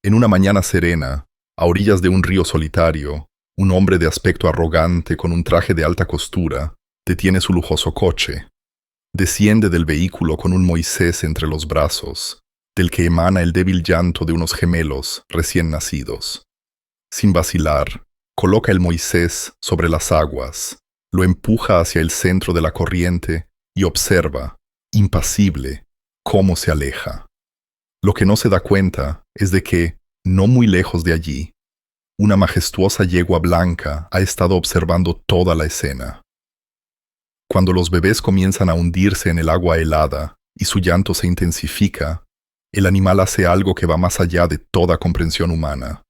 En una mañana serena, a orillas de un río solitario, un hombre de aspecto arrogante con un traje de alta costura detiene su lujoso coche. Desciende del vehículo con un Moisés entre los brazos, del que emana el débil llanto de unos gemelos recién nacidos. Sin vacilar, coloca el Moisés sobre las aguas, lo empuja hacia el centro de la corriente y observa, impasible, cómo se aleja. Lo que no se da cuenta es de que, no muy lejos de allí, una majestuosa yegua blanca ha estado observando toda la escena. Cuando los bebés comienzan a hundirse en el agua helada y su llanto se intensifica, el animal hace algo que va más allá de toda comprensión humana.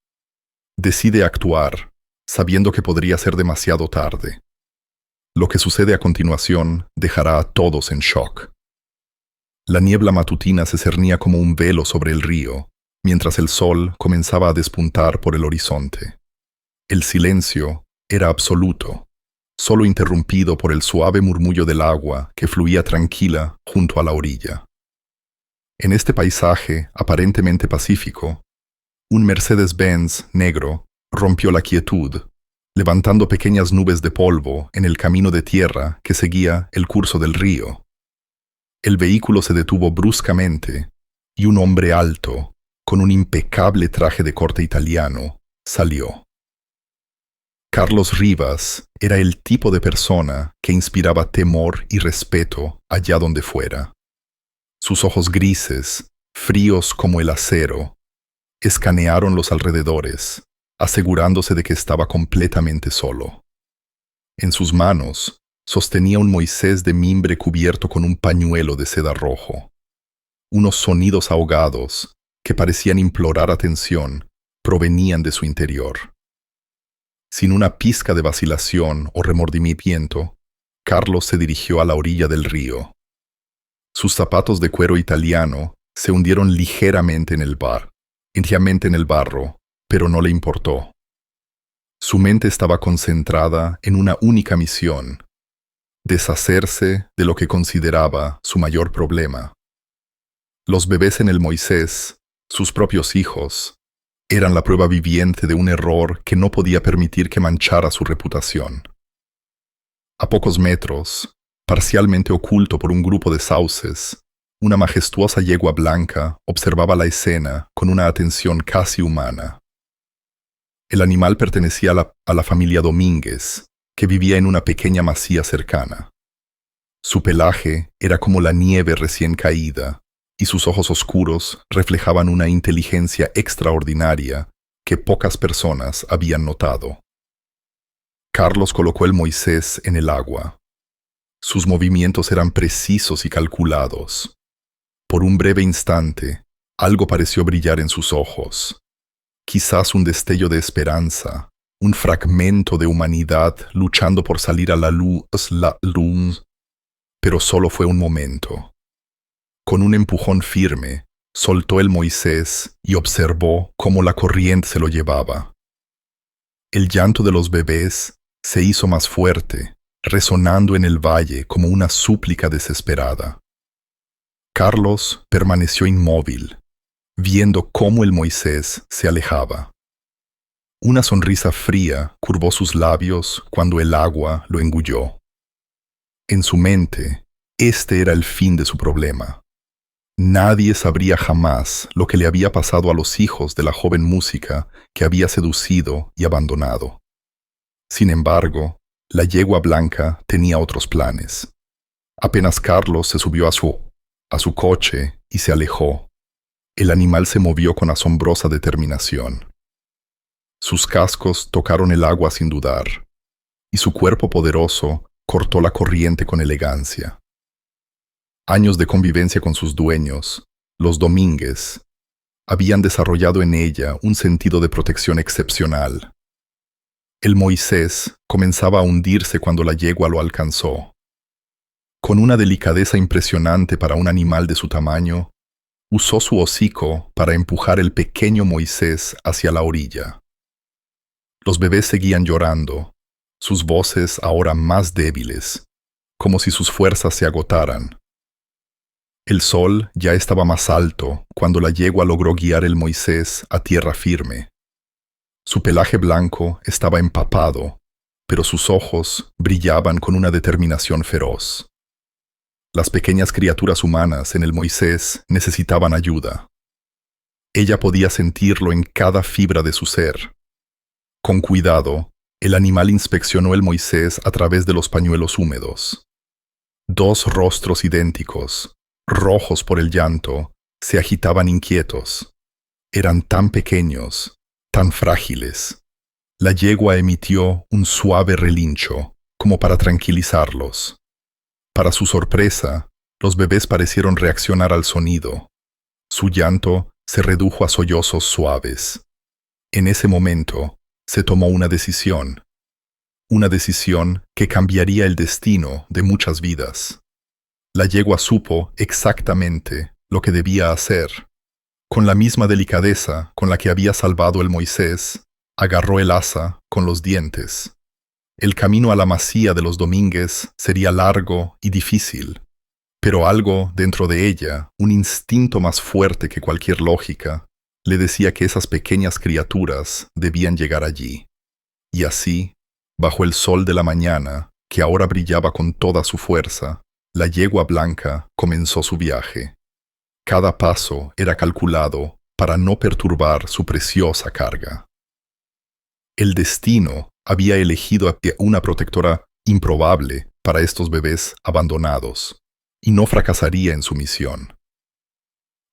Decide actuar, sabiendo que podría ser demasiado tarde. Lo que sucede a continuación dejará a todos en shock. La niebla matutina se cernía como un velo sobre el río, mientras el sol comenzaba a despuntar por el horizonte. El silencio era absoluto, solo interrumpido por el suave murmullo del agua que fluía tranquila junto a la orilla. En este paisaje aparentemente pacífico, un Mercedes-Benz negro rompió la quietud, levantando pequeñas nubes de polvo en el camino de tierra que seguía el curso del río. El vehículo se detuvo bruscamente y un hombre alto, con un impecable traje de corte italiano, salió. Carlos Rivas era el tipo de persona que inspiraba temor y respeto allá donde fuera. Sus ojos grises, fríos como el acero, escanearon los alrededores, asegurándose de que estaba completamente solo. En sus manos sostenía un Moisés de mimbre cubierto con un pañuelo de seda rojo. Unos sonidos ahogados, que parecían implorar atención, provenían de su interior. Sin una pizca de vacilación o remordimiento, Carlos se dirigió a la orilla del río. Sus zapatos de cuero italiano se hundieron ligeramente en el barro, pero no le importó. Su mente estaba concentrada en una única misión: deshacerse de lo que consideraba su mayor problema. Los bebés en el Moisés, sus propios hijos, eran la prueba viviente de un error que no podía permitir que manchara su reputación. A pocos metros, parcialmente oculto por un grupo de sauces, una majestuosa yegua blanca observaba la escena con una atención casi humana. El animal pertenecía a la familia Domínguez, que vivía en una pequeña masía cercana. Su pelaje era como la nieve recién caída, y sus ojos oscuros reflejaban una inteligencia extraordinaria que pocas personas habían notado. Carlos colocó el Moisés en el agua. Sus movimientos eran precisos y calculados. Por un breve instante, algo pareció brillar en sus ojos. Quizás un destello de esperanza, un fragmento de humanidad luchando por salir a la luz, pero solo fue un momento. Con un empujón firme, soltó el Moisés y observó cómo la corriente se lo llevaba. El llanto de los bebés se hizo más fuerte, resonando en el valle como una súplica desesperada. Carlos permaneció inmóvil, viendo cómo el Moisés se alejaba. Una sonrisa fría curvó sus labios cuando el agua lo engulló. En su mente, este era el fin de su problema. Nadie sabría jamás lo que le había pasado a los hijos de la joven música que había seducido y abandonado. Sin embargo, la yegua blanca tenía otros planes. Apenas Carlos se subió a su coche y se alejó, el animal se movió con asombrosa determinación. Sus cascos tocaron el agua sin dudar, y su cuerpo poderoso cortó la corriente con elegancia. Años de convivencia con sus dueños, los Domínguez, habían desarrollado en ella un sentido de protección excepcional. El Moisés comenzaba a hundirse cuando la yegua lo alcanzó. Con una delicadeza impresionante para un animal de su tamaño, usó su hocico para empujar el pequeño Moisés hacia la orilla. Los bebés seguían llorando, sus voces ahora más débiles, como si sus fuerzas se agotaran. El sol ya estaba más alto cuando la yegua logró guiar el Moisés a tierra firme. Su pelaje blanco estaba empapado, pero sus ojos brillaban con una determinación feroz. Las pequeñas criaturas humanas en el Moisés necesitaban ayuda. Ella podía sentirlo en cada fibra de su ser. Con cuidado, el animal inspeccionó el Moisés a través de los pañuelos húmedos. Dos rostros idénticos, rojos por el llanto, se agitaban inquietos. Eran tan pequeños, tan frágiles. La yegua emitió un suave relincho, como para tranquilizarlos. Para su sorpresa, los bebés parecieron reaccionar al sonido. Su llanto se redujo a sollozos suaves. En ese momento, se tomó una decisión que cambiaría el destino de muchas vidas. La yegua supo exactamente lo que debía hacer. Con la misma delicadeza con la que había salvado el Moisés, agarró el asa con los dientes. El camino a la masía de los Domínguez sería largo y difícil, pero algo dentro de ella, un instinto más fuerte que cualquier lógica, le decía que esas pequeñas criaturas debían llegar allí. Y así, bajo el sol de la mañana, que ahora brillaba con toda su fuerza, la yegua blanca comenzó su viaje. Cada paso era calculado para no perturbar su preciosa carga. El destino había elegido a una protectora improbable para estos bebés abandonados, y no fracasaría en su misión.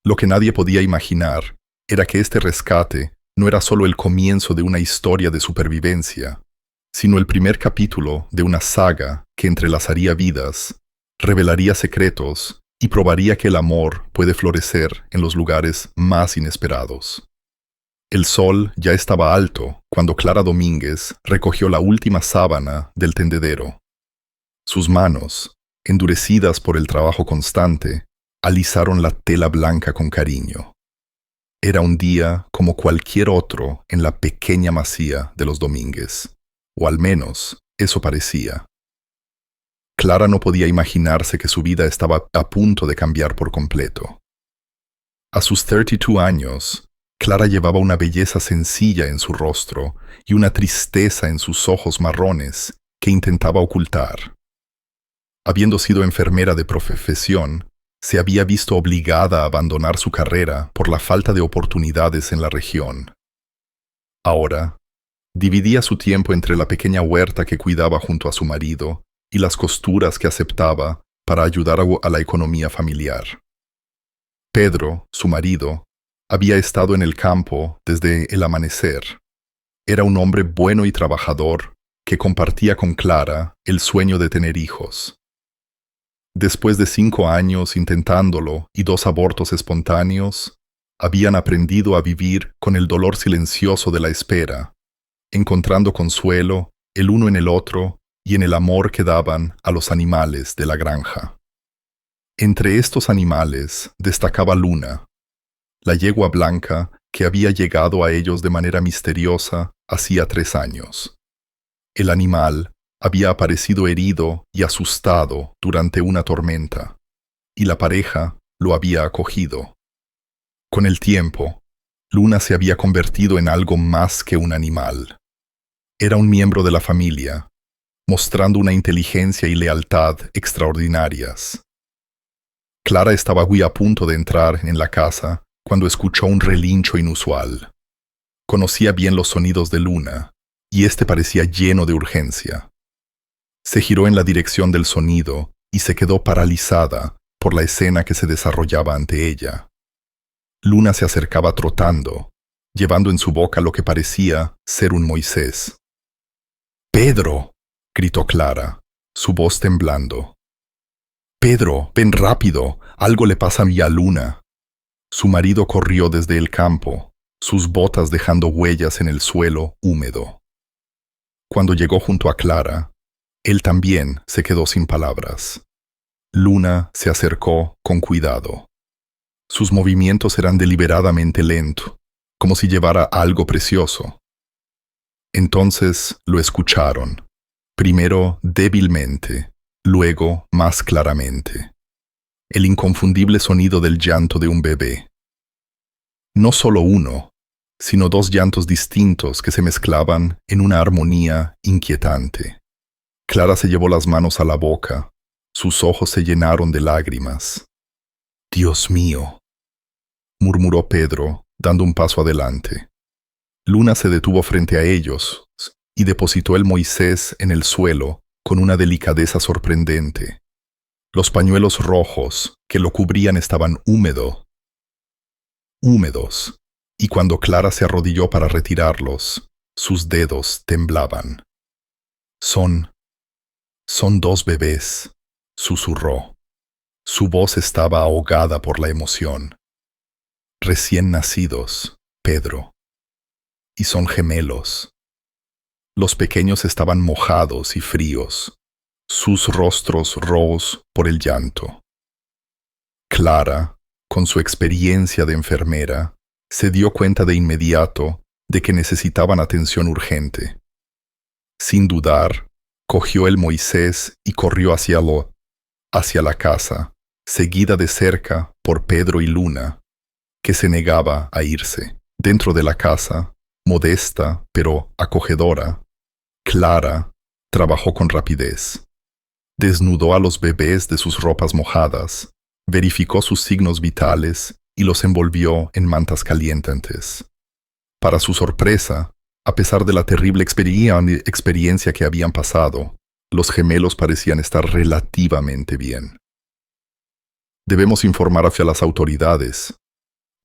Lo que nadie podía imaginar era que este rescate no era solo el comienzo de una historia de supervivencia, sino el primer capítulo de una saga que entrelazaría vidas, revelaría secretos y probaría que el amor puede florecer en los lugares más inesperados. El sol ya estaba alto cuando Clara Domínguez recogió la última sábana del tendedero. Sus manos, endurecidas por el trabajo constante, alisaron la tela blanca con cariño. Era un día como cualquier otro en la pequeña masía de los Domínguez, o al menos eso parecía. Clara no podía imaginarse que su vida estaba a punto de cambiar por completo. A sus 32 años, Clara llevaba una belleza sencilla en su rostro y una tristeza en sus ojos marrones que intentaba ocultar. Habiendo sido enfermera de profesión, se había visto obligada a abandonar su carrera por la falta de oportunidades en la región. Ahora, dividía su tiempo entre la pequeña huerta que cuidaba junto a su marido y las costuras que aceptaba para ayudar a la economía familiar. Pedro, su marido, había estado en el campo desde el amanecer. Era un hombre bueno y trabajador que compartía con Clara el sueño de tener hijos. Después de 5 años intentándolo y 2 abortos espontáneos, habían aprendido a vivir con el dolor silencioso de la espera, encontrando consuelo el uno en el otro y en el amor que daban a los animales de la granja. Entre estos animales destacaba Luna, la yegua blanca que había llegado a ellos de manera misteriosa hacía 3 años. El animal había aparecido herido y asustado durante una tormenta, y la pareja lo había acogido. Con el tiempo, Luna se había convertido en algo más que un animal. Era un miembro de la familia, mostrando una inteligencia y lealtad extraordinarias. Clara estaba muy a punto de entrar en la casa cuando escuchó un relincho inusual. Conocía bien los sonidos de Luna, y este parecía lleno de urgencia. Se giró en la dirección del sonido y se quedó paralizada por la escena que se desarrollaba ante ella. Luna se acercaba trotando, llevando en su boca lo que parecía ser un Moisés. «¡Pedro!», gritó Clara, su voz temblando. «¡Pedro, ven rápido! Algo le pasa a Luna». Su marido corrió desde el campo, sus botas dejando huellas en el suelo húmedo. Cuando llegó junto a Clara, él también se quedó sin palabras. Luna se acercó con cuidado. Sus movimientos eran deliberadamente lentos, como si llevara algo precioso. Entonces lo escucharon, primero débilmente, luego más claramente. el inconfundible sonido del llanto de un bebé. No solo uno, sino dos llantos distintos que se mezclaban en una armonía inquietante. Clara se llevó las manos a la boca, sus ojos se llenaron de lágrimas. «Dios mío», murmuró Pedro, dando un paso adelante. Luna se detuvo frente a ellos y depositó el Moisés en el suelo con una delicadeza sorprendente. Los pañuelos rojos que lo cubrían estaban húmedos, y cuando Clara se arrodilló para retirarlos, sus dedos temblaban. Son dos bebés», susurró. Su voz estaba ahogada por la emoción. «Recién nacidos, Pedro. Y son gemelos». Los pequeños estaban mojados y fríos, sus rostros rojos por el llanto. Clara, con su experiencia de enfermera, se dio cuenta de inmediato de que necesitaban atención urgente. Sin dudar, cogió el Moisés y corrió hacia la casa, seguida de cerca por Pedro y Luna, que se negaba a irse. Dentro de la casa, modesta pero acogedora, Clara trabajó con rapidez. Desnudó a los bebés de sus ropas mojadas, verificó sus signos vitales y los envolvió en mantas calientes. Para su sorpresa, a pesar de la terrible experiencia que habían pasado, los gemelos parecían estar relativamente bien. «Debemos informar hacia las autoridades»,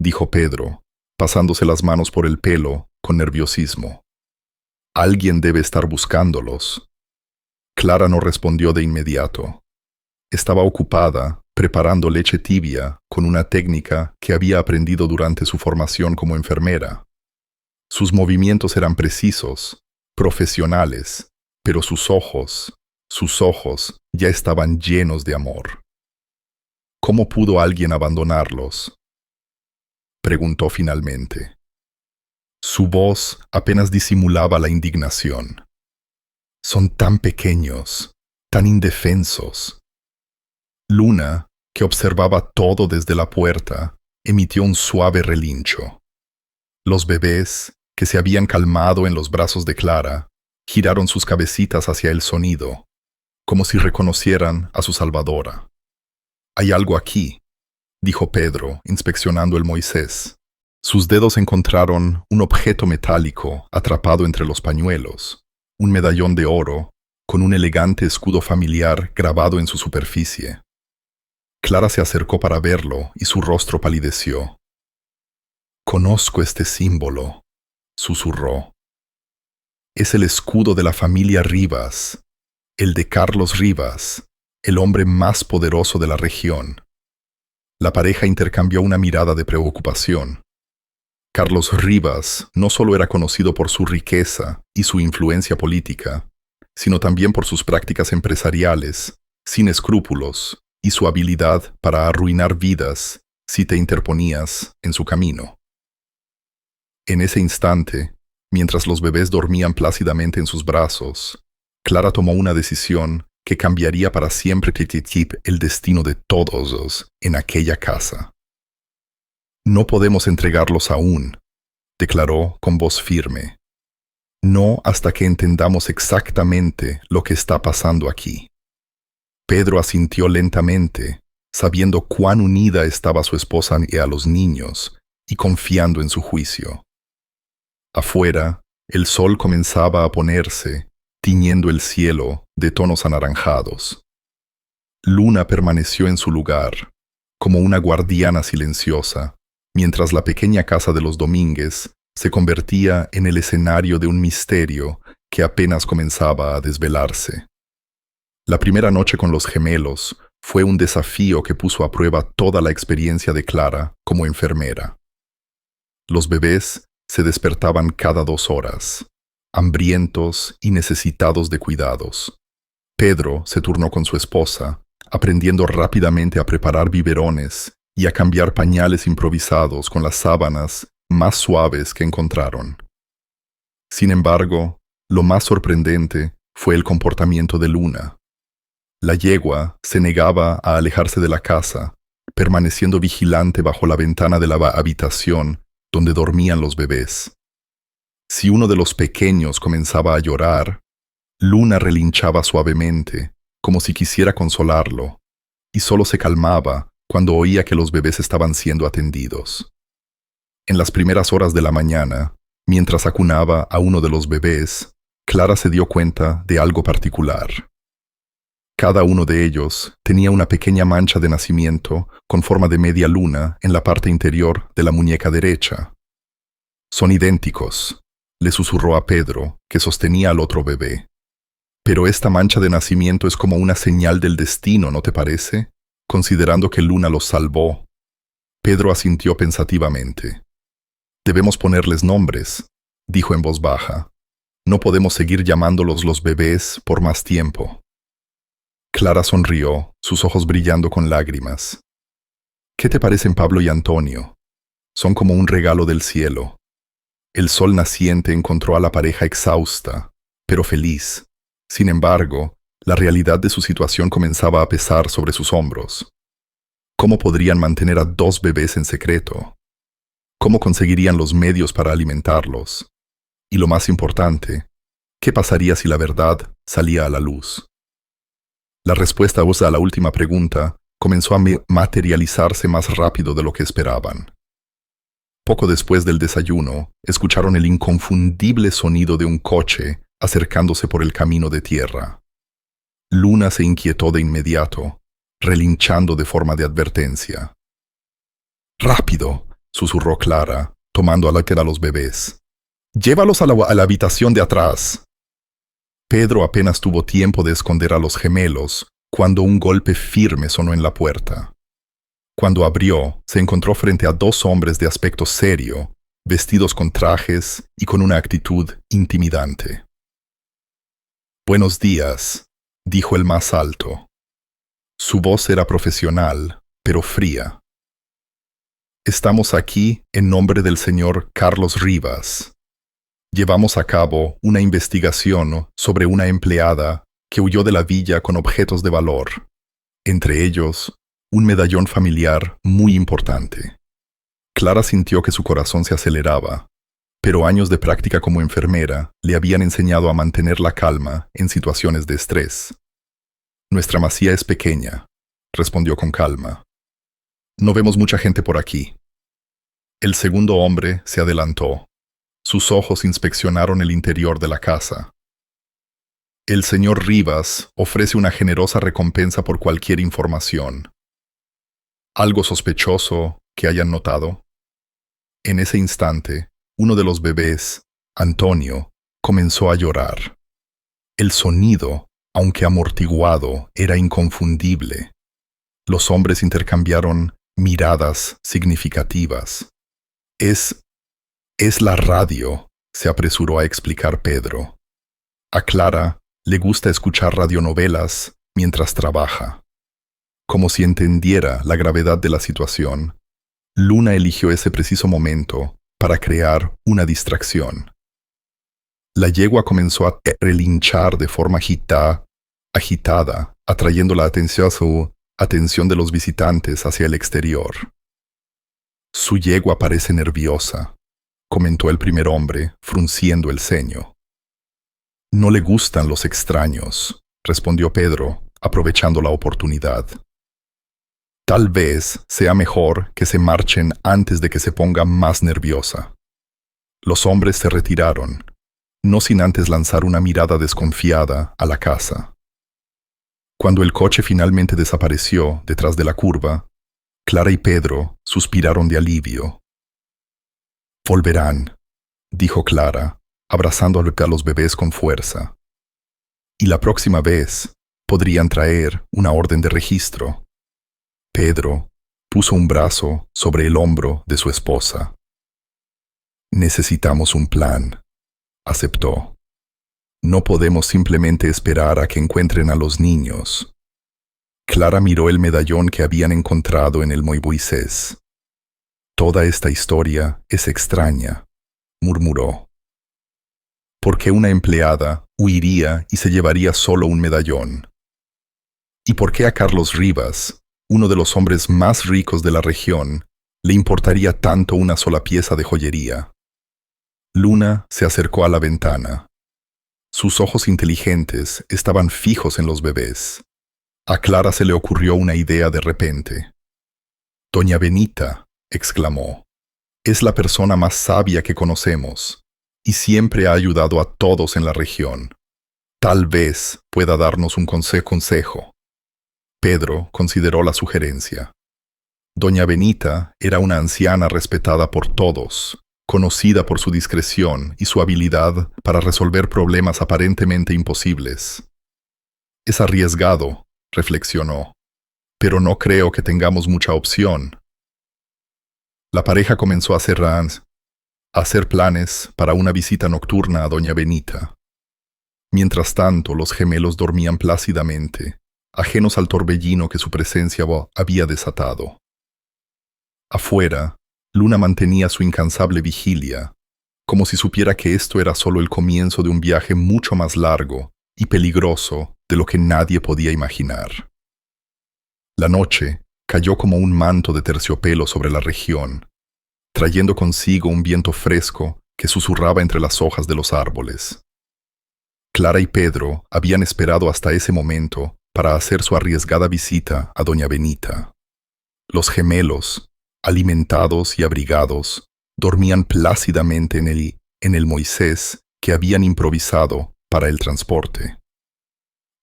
dijo Pedro, pasándose las manos por el pelo con nerviosismo. «Alguien debe estar buscándolos». Clara no respondió de inmediato. Estaba ocupada preparando leche tibia con una técnica que había aprendido durante su formación como enfermera. Sus movimientos eran precisos, profesionales, pero sus ojos ya estaban llenos de amor. «¿Cómo pudo alguien abandonarlos?», preguntó finalmente. Su voz apenas disimulaba la indignación. «Son tan pequeños, tan indefensos». Luna, que observaba todo desde la puerta, emitió un suave relincho. Los bebés, que se habían calmado en los brazos de Clara, giraron sus cabecitas hacia el sonido, como si reconocieran a su salvadora. «Hay algo aquí», dijo Pedro, inspeccionando el Moisés. Sus dedos encontraron un objeto metálico atrapado entre los pañuelos, un medallón de oro con un elegante escudo familiar grabado en su superficie. Clara se acercó para verlo y su rostro palideció. «Conozco este símbolo», susurró. «Es el escudo de la familia Rivas, el de Carlos Rivas, el hombre más poderoso de la región». La pareja intercambió una mirada de preocupación. Carlos Rivas no solo era conocido por su riqueza y su influencia política, sino también por sus prácticas empresariales, sin escrúpulos, y su habilidad para arruinar vidas si te interponías en su camino. En ese instante, mientras los bebés dormían plácidamente en sus brazos, Clara tomó una decisión que cambiaría para siempre el destino de todos en aquella casa. «No podemos entregarlos aún», declaró con voz firme. «No hasta que entendamos exactamente lo que está pasando aquí». Pedro asintió lentamente, sabiendo cuán unida estaba su esposa a los niños y confiando en su juicio. Afuera, el sol comenzaba a ponerse, tiñendo el cielo de tonos anaranjados. Luna permaneció en su lugar, como una guardiana silenciosa, mientras la pequeña casa de los Domínguez se convertía en el escenario de un misterio que apenas comenzaba a desvelarse. La primera noche con los gemelos fue un desafío que puso a prueba toda la experiencia de Clara como enfermera. Los bebés se despertaban cada 2 horas, hambrientos y necesitados de cuidados. Pedro se turnó con su esposa, aprendiendo rápidamente a preparar biberones y a cambiar pañales improvisados con las sábanas más suaves que encontraron. Sin embargo, lo más sorprendente fue el comportamiento de Luna. La yegua se negaba a alejarse de la casa, permaneciendo vigilante bajo la ventana de la habitación donde dormían los bebés. Si uno de los pequeños comenzaba a llorar, Luna relinchaba suavemente, como si quisiera consolarlo, y solo se calmaba cuando oía que los bebés estaban siendo atendidos. En las primeras horas de la mañana, mientras acunaba a uno de los bebés, Clara se dio cuenta de algo particular. Cada uno de ellos tenía una pequeña mancha de nacimiento con forma de media luna en la parte interior de la muñeca derecha. «Son idénticos», le susurró a Pedro, que sostenía al otro bebé. «Pero esta mancha de nacimiento es como una señal del destino, ¿no te parece? Considerando que Luna los salvó». Pedro asintió pensativamente. «Debemos ponerles nombres», dijo en voz baja. «No podemos seguir llamándolos los bebés por más tiempo». Clara sonrió, sus ojos brillando con lágrimas. «¿Qué te parecen Pablo y Antonio? Son como un regalo del cielo». El sol naciente encontró a la pareja exhausta, pero feliz. Sin embargo, la realidad de su situación comenzaba a pesar sobre sus hombros. ¿Cómo podrían mantener a 2 bebés en secreto? ¿Cómo conseguirían los medios para alimentarlos? Y lo más importante, ¿qué pasaría si la verdad salía a la luz? La respuesta a la última pregunta comenzó a materializarse más rápido de lo que esperaban. Poco después del desayuno, escucharon el inconfundible sonido de un coche acercándose por el camino de tierra. Luna se inquietó de inmediato, relinchando de forma de advertencia. «¡Rápido!», susurró Clara, tomando a los bebés. «Llévalos a la habitación de atrás». Pedro apenas tuvo tiempo de esconder a los gemelos cuando un golpe firme sonó en la puerta. Cuando abrió, se encontró frente a 2 hombres de aspecto serio, vestidos con trajes y con una actitud intimidante. «Buenos días», dijo el más alto. Su voz era profesional, pero fría. «Estamos aquí en nombre del señor Carlos Rivas. Llevamos a cabo una investigación sobre una empleada que huyó de la villa con objetos de valor, entre ellos un medallón familiar muy importante». Clara sintió que su corazón se aceleraba, pero años de práctica como enfermera le habían enseñado a mantener la calma en situaciones de estrés. «Nuestra masía es pequeña», respondió con calma. «No vemos mucha gente por aquí». El segundo hombre se adelantó. Sus ojos inspeccionaron el interior de la casa. «El señor Rivas ofrece una generosa recompensa por cualquier información». «¿Algo sospechoso que hayan notado?» En ese instante, uno de los bebés, Antonio, comenzó a llorar. El sonido, aunque amortiguado, era inconfundible. Los hombres intercambiaron miradas significativas. Es la radio», se apresuró a explicar Pedro. «A Clara le gusta escuchar radionovelas mientras trabaja». Como si entendiera la gravedad de la situación, Luna eligió ese preciso momento para crear una distracción. La yegua comenzó a relinchar de forma agitada, atrayendo la atención de los visitantes hacia el exterior. «Su yegua parece nerviosa», comentó el primer hombre, frunciendo el ceño. «No le gustan los extraños», respondió Pedro, aprovechando la oportunidad. «Tal vez sea mejor que se marchen antes de que se ponga más nerviosa». Los hombres se retiraron, no sin antes lanzar una mirada desconfiada a la casa. Cuando el coche finalmente desapareció detrás de la curva, Clara y Pedro suspiraron de alivio. «Volverán», dijo Clara, abrazando a los bebés con fuerza. «Y la próxima vez podrían traer una orden de registro». Pedro puso un brazo sobre el hombro de su esposa. «Necesitamos un plan», aceptó. «No podemos simplemente esperar a que encuentren a los niños». Clara miró el medallón que habían encontrado en el Moisés. «Toda esta historia es extraña», murmuró. «¿Por qué una empleada huiría y se llevaría solo un medallón?» ¿Y por qué a Carlos Rivas, uno de los hombres más ricos de la región, le importaría tanto una sola pieza de joyería? Luna se acercó a la ventana. Sus ojos inteligentes estaban fijos en los bebés. A Clara se le ocurrió una idea de repente. «Doña Benita», exclamó, «es la persona más sabia que conocemos, y siempre ha ayudado a todos en la región. Tal vez pueda darnos un consejo». Pedro consideró la sugerencia. Doña Benita era una anciana respetada por todos, conocida por su discreción y su habilidad para resolver problemas aparentemente imposibles. «Es arriesgado», reflexionó, «pero no creo que tengamos mucha opción». La pareja comenzó a hacer planes para una visita nocturna a Doña Benita. Mientras tanto, los gemelos dormían plácidamente, ajenos al torbellino que su presencia había desatado. Afuera, Luna mantenía su incansable vigilia, como si supiera que esto era solo el comienzo de un viaje mucho más largo y peligroso de lo que nadie podía imaginar. La noche cayó como un manto de terciopelo sobre la región, trayendo consigo un viento fresco que susurraba entre las hojas de los árboles. Clara y Pedro habían esperado hasta ese momento para hacer su arriesgada visita a Doña Benita. Los gemelos, alimentados y abrigados, dormían plácidamente en el Moisés que habían improvisado para el transporte.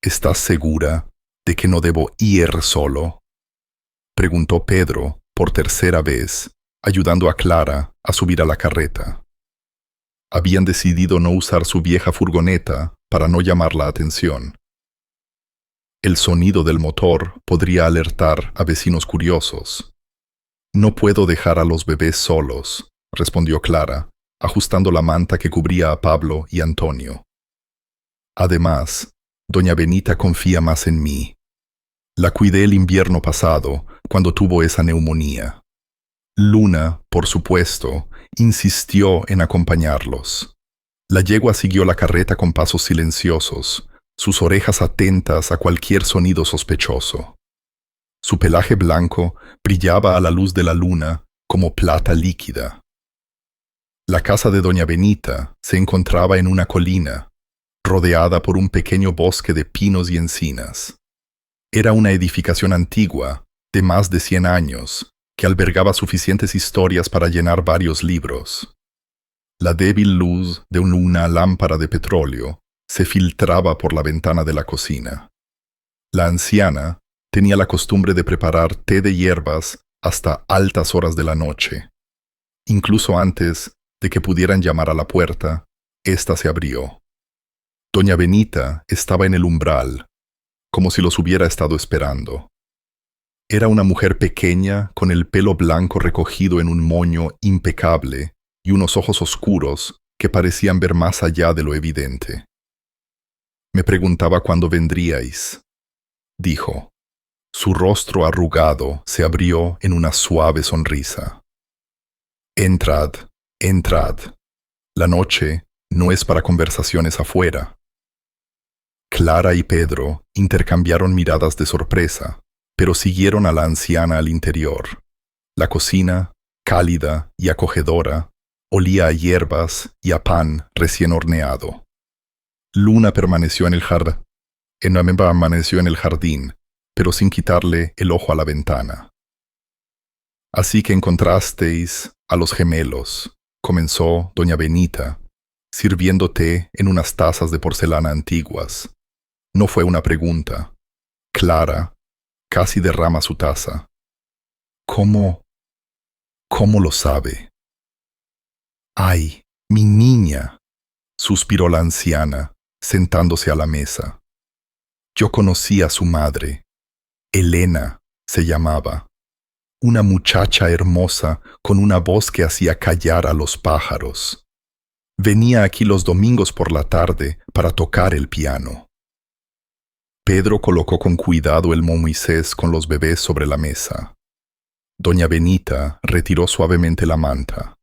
«¿Estás segura de que no debo ir solo?», preguntó Pedro por tercera vez, ayudando a Clara a subir a la carreta. Habían decidido no usar su vieja furgoneta para no llamar la atención. El sonido del motor podría alertar a vecinos curiosos. «No puedo dejar a los bebés solos», respondió Clara, ajustando la manta que cubría a Pablo y Antonio. «Además, Doña Benita confía más en mí. La cuidé el invierno pasado, cuando tuvo esa neumonía». Luna, por supuesto, insistió en acompañarlos. La yegua siguió la carreta con pasos silenciosos, sus orejas atentas a cualquier sonido sospechoso. Su pelaje blanco brillaba a la luz de la luna como plata líquida. La casa de Doña Benita se encontraba en una colina, rodeada por un pequeño bosque de pinos y encinas. Era una edificación antigua, de más de 100 años, que albergaba suficientes historias para llenar varios libros. La débil luz de una lámpara de petróleo se filtraba por la ventana de la cocina. La anciana tenía la costumbre de preparar té de hierbas hasta altas horas de la noche. Incluso antes de que pudieran llamar a la puerta, ésta se abrió. Doña Benita estaba en el umbral, como si los hubiera estado esperando. Era una mujer pequeña con el pelo blanco recogido en un moño impecable y unos ojos oscuros que parecían ver más allá de lo evidente. «Me preguntaba cuándo vendríais», dijo. Su rostro arrugado se abrió en una suave sonrisa. «Entrad, entrad. La noche no es para conversaciones afuera». Clara y Pedro intercambiaron miradas de sorpresa, pero siguieron a la anciana al interior. La cocina, cálida y acogedora, olía a hierbas y a pan recién horneado. Luna permaneció en el jardín, pero sin quitarle el ojo a la ventana. «Así que encontrasteis a los gemelos», comenzó Doña Benita, sirviendo té en unas tazas de porcelana antiguas. No fue una pregunta. Clara casi derrama su taza. «¿Cómo lo sabe?» «Ay, mi niña», suspiró la anciana, sentándose a la mesa. «Yo conocí a su madre. Elena se llamaba. Una muchacha hermosa con una voz que hacía callar a los pájaros. Venía aquí los domingos por la tarde para tocar el piano». Pedro colocó con cuidado el Moisés con los bebés sobre la mesa. Doña Benita retiró suavemente la manta.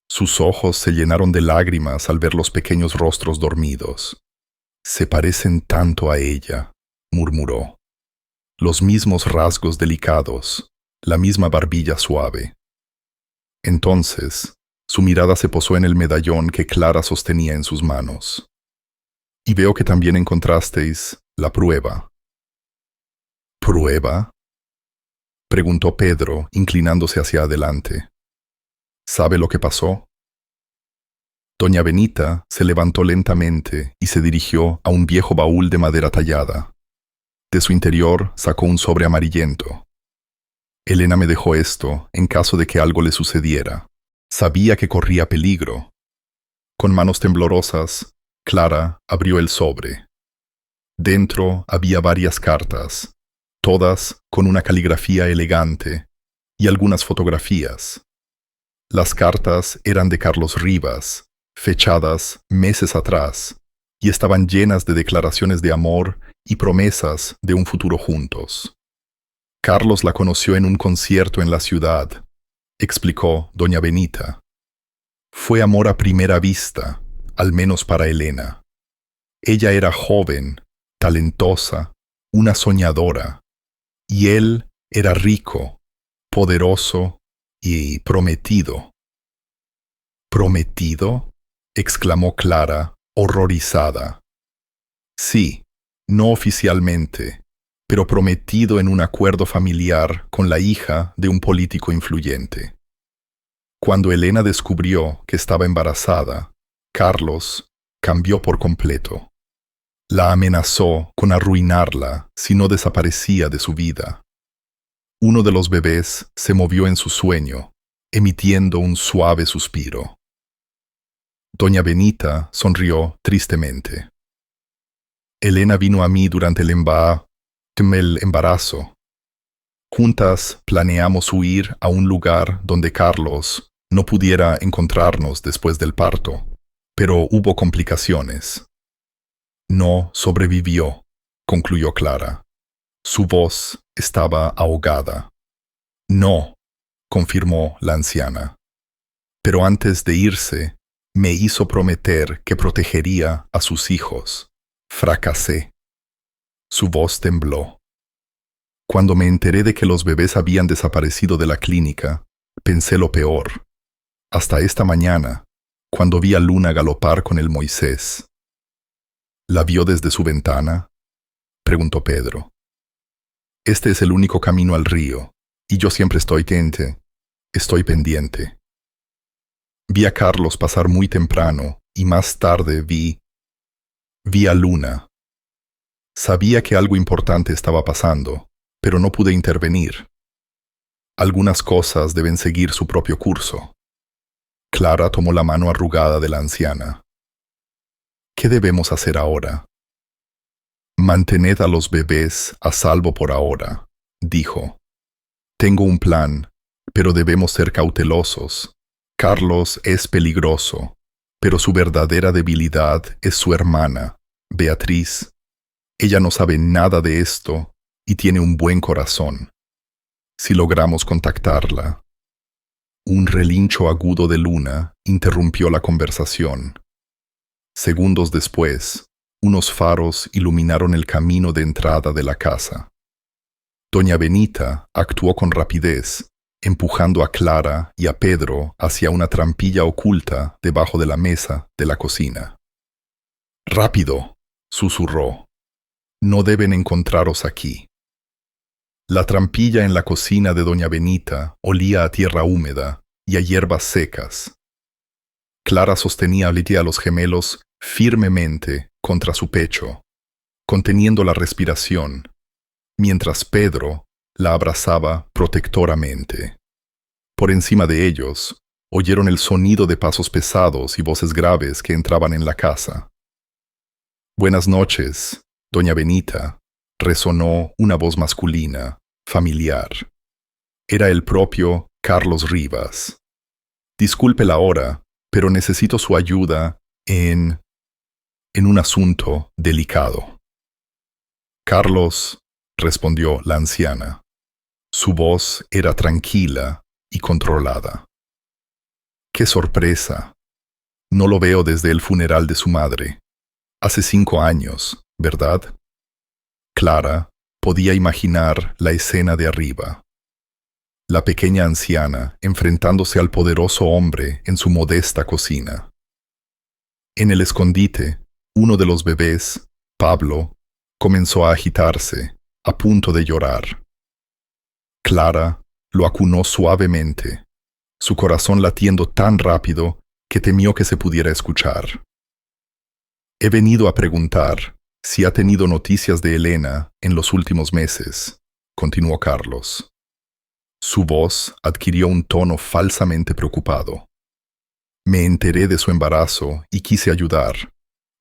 Sus ojos se llenaron de lágrimas al ver los pequeños rostros dormidos. «Se parecen tanto a ella», murmuró. los mismos rasgos delicados, la misma barbilla suave. Entonces, su mirada se posó en el medallón que Clara sostenía en sus manos. Y veo que también encontrasteis la prueba. ¿Prueba?, preguntó Pedro, inclinándose hacia adelante. ¿Sabe lo que pasó? Doña Benita se levantó lentamente y se dirigió a un viejo baúl de madera tallada. De su interior sacó un sobre amarillento. Elena me dejó esto en caso de que algo le sucediera. Sabía que corría peligro. Con manos temblorosas, Clara abrió el sobre. Dentro había varias cartas, todas con una caligrafía elegante, y algunas fotografías. Las cartas eran de Carlos Rivas, fechadas meses atrás, y estaban llenas de declaraciones de amor y promesas de un futuro juntos. Carlos la conoció en un concierto en la ciudad, explicó doña Benita. Fue amor a primera vista, al menos para Elena. Ella era joven, talentosa, una soñadora, y él era rico, poderoso y prometido. ¿Prometido?, exclamó Clara, horrorizada. Sí, no oficialmente, pero prometido en un acuerdo familiar con la hija de un político influyente. Cuando Elena descubrió que estaba embarazada, Carlos cambió por completo. La amenazó con arruinarla si no desaparecía de su vida. Uno de los bebés se movió en su sueño, emitiendo un suave suspiro. Doña Benita sonrió tristemente. Elena vino a mí durante el embarazo. Juntas planeamos huir a un lugar donde Carlos no pudiera encontrarnos después del parto, pero hubo complicaciones. No sobrevivió, concluyó Clara. Su voz estaba ahogada. No, confirmó la anciana. Pero antes de irse, me hizo prometer que protegería a sus hijos. Fracasé. Su voz tembló. Cuando me enteré de que los bebés habían desaparecido de la clínica, pensé lo peor. Hasta esta mañana, cuando vi a Luna galopar con el Moisés. ¿La vio desde su ventana?, preguntó Pedro. Este es el único camino al río, y yo siempre estoy pendiente. Vi a Carlos pasar muy temprano, y más tarde vi a Luna. Sabía que algo importante estaba pasando, pero no pude intervenir. Algunas cosas deben seguir su propio curso. Clara tomó la mano arrugada de la anciana. ¿Qué debemos hacer ahora? Mantened a los bebés a salvo por ahora, dijo. Tengo un plan, pero debemos ser cautelosos. Carlos es peligroso, pero su verdadera debilidad es su hermana, Beatriz. Ella no sabe nada de esto y tiene un buen corazón. Si logramos contactarla. Un relincho agudo de Luna interrumpió la conversación. Segundos después, unos faros iluminaron el camino de entrada de la casa. Doña Benita actuó con rapidez, empujando a Clara y a Pedro hacia una trampilla oculta debajo de la mesa de la cocina. «¡Rápido!», susurró. «No deben encontraros aquí». La trampilla en la cocina de doña Benita olía a tierra húmeda y a hierbas secas. Clara sostenía a los gemelos firmemente contra su pecho, conteniendo la respiración, mientras Pedro la abrazaba protectoramente. Por encima de ellos, oyeron el sonido de pasos pesados y voces graves que entraban en la casa. «Buenas noches, doña Benita», resonó una voz masculina, familiar. Era el propio Carlos Rivas. «Disculpe la hora, pero necesito su ayuda en un asunto delicado». «Carlos», respondió la anciana. Su voz era tranquila y controlada. «¡Qué sorpresa! No lo veo desde el funeral de su madre. Hace 5 años, ¿verdad?». Clara podía imaginar la escena de arriba. La pequeña anciana enfrentándose al poderoso hombre en su modesta cocina. En el escondite, uno de los bebés, Pablo, comenzó a agitarse, a punto de llorar. Clara lo acunó suavemente, su corazón latiendo tan rápido que temió que se pudiera escuchar. He venido a preguntar si ha tenido noticias de Elena en los últimos meses, continuó Carlos. Su voz adquirió un tono falsamente preocupado. Me enteré de su embarazo y quise ayudar,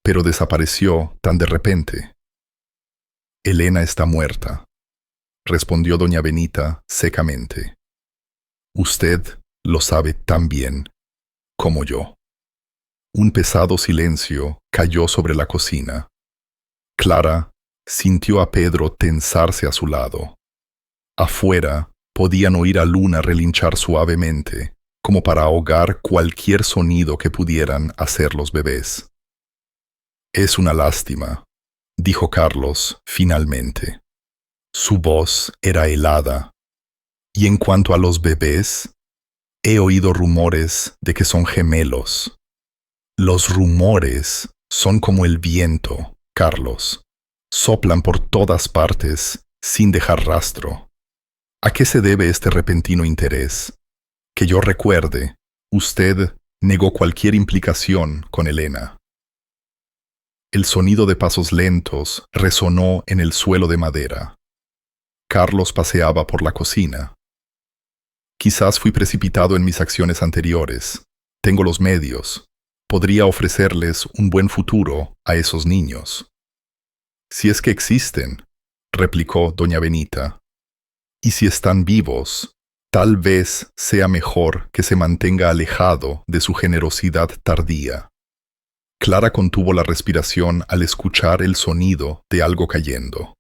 pero desapareció tan de repente. Elena está muerta, respondió doña Benita secamente. Usted lo sabe tan bien como yo. Un pesado silencio cayó sobre la cocina. Clara sintió a Pedro tensarse a su lado. Afuera podían oír a Luna relinchar suavemente, como para ahogar cualquier sonido que pudieran hacer los bebés. Es una lástima, dijo Carlos finalmente. Su voz era helada. Y en cuanto a los bebés, he oído rumores de que son gemelos. Los rumores son como el viento, Carlos. Soplan por todas partes sin dejar rastro. ¿A qué se debe este repentino interés? Que yo recuerde, usted negó cualquier implicación con Elena. El sonido de pasos lentos resonó en el suelo de madera. Carlos paseaba por la cocina. Quizás fui precipitado en mis acciones anteriores. Tengo los medios. Podría ofrecerles un buen futuro a esos niños. Si es que existen, replicó doña Benita. Y si están vivos, tal vez sea mejor que se mantenga alejado de su generosidad tardía. Clara contuvo la respiración al escuchar el sonido de algo cayendo.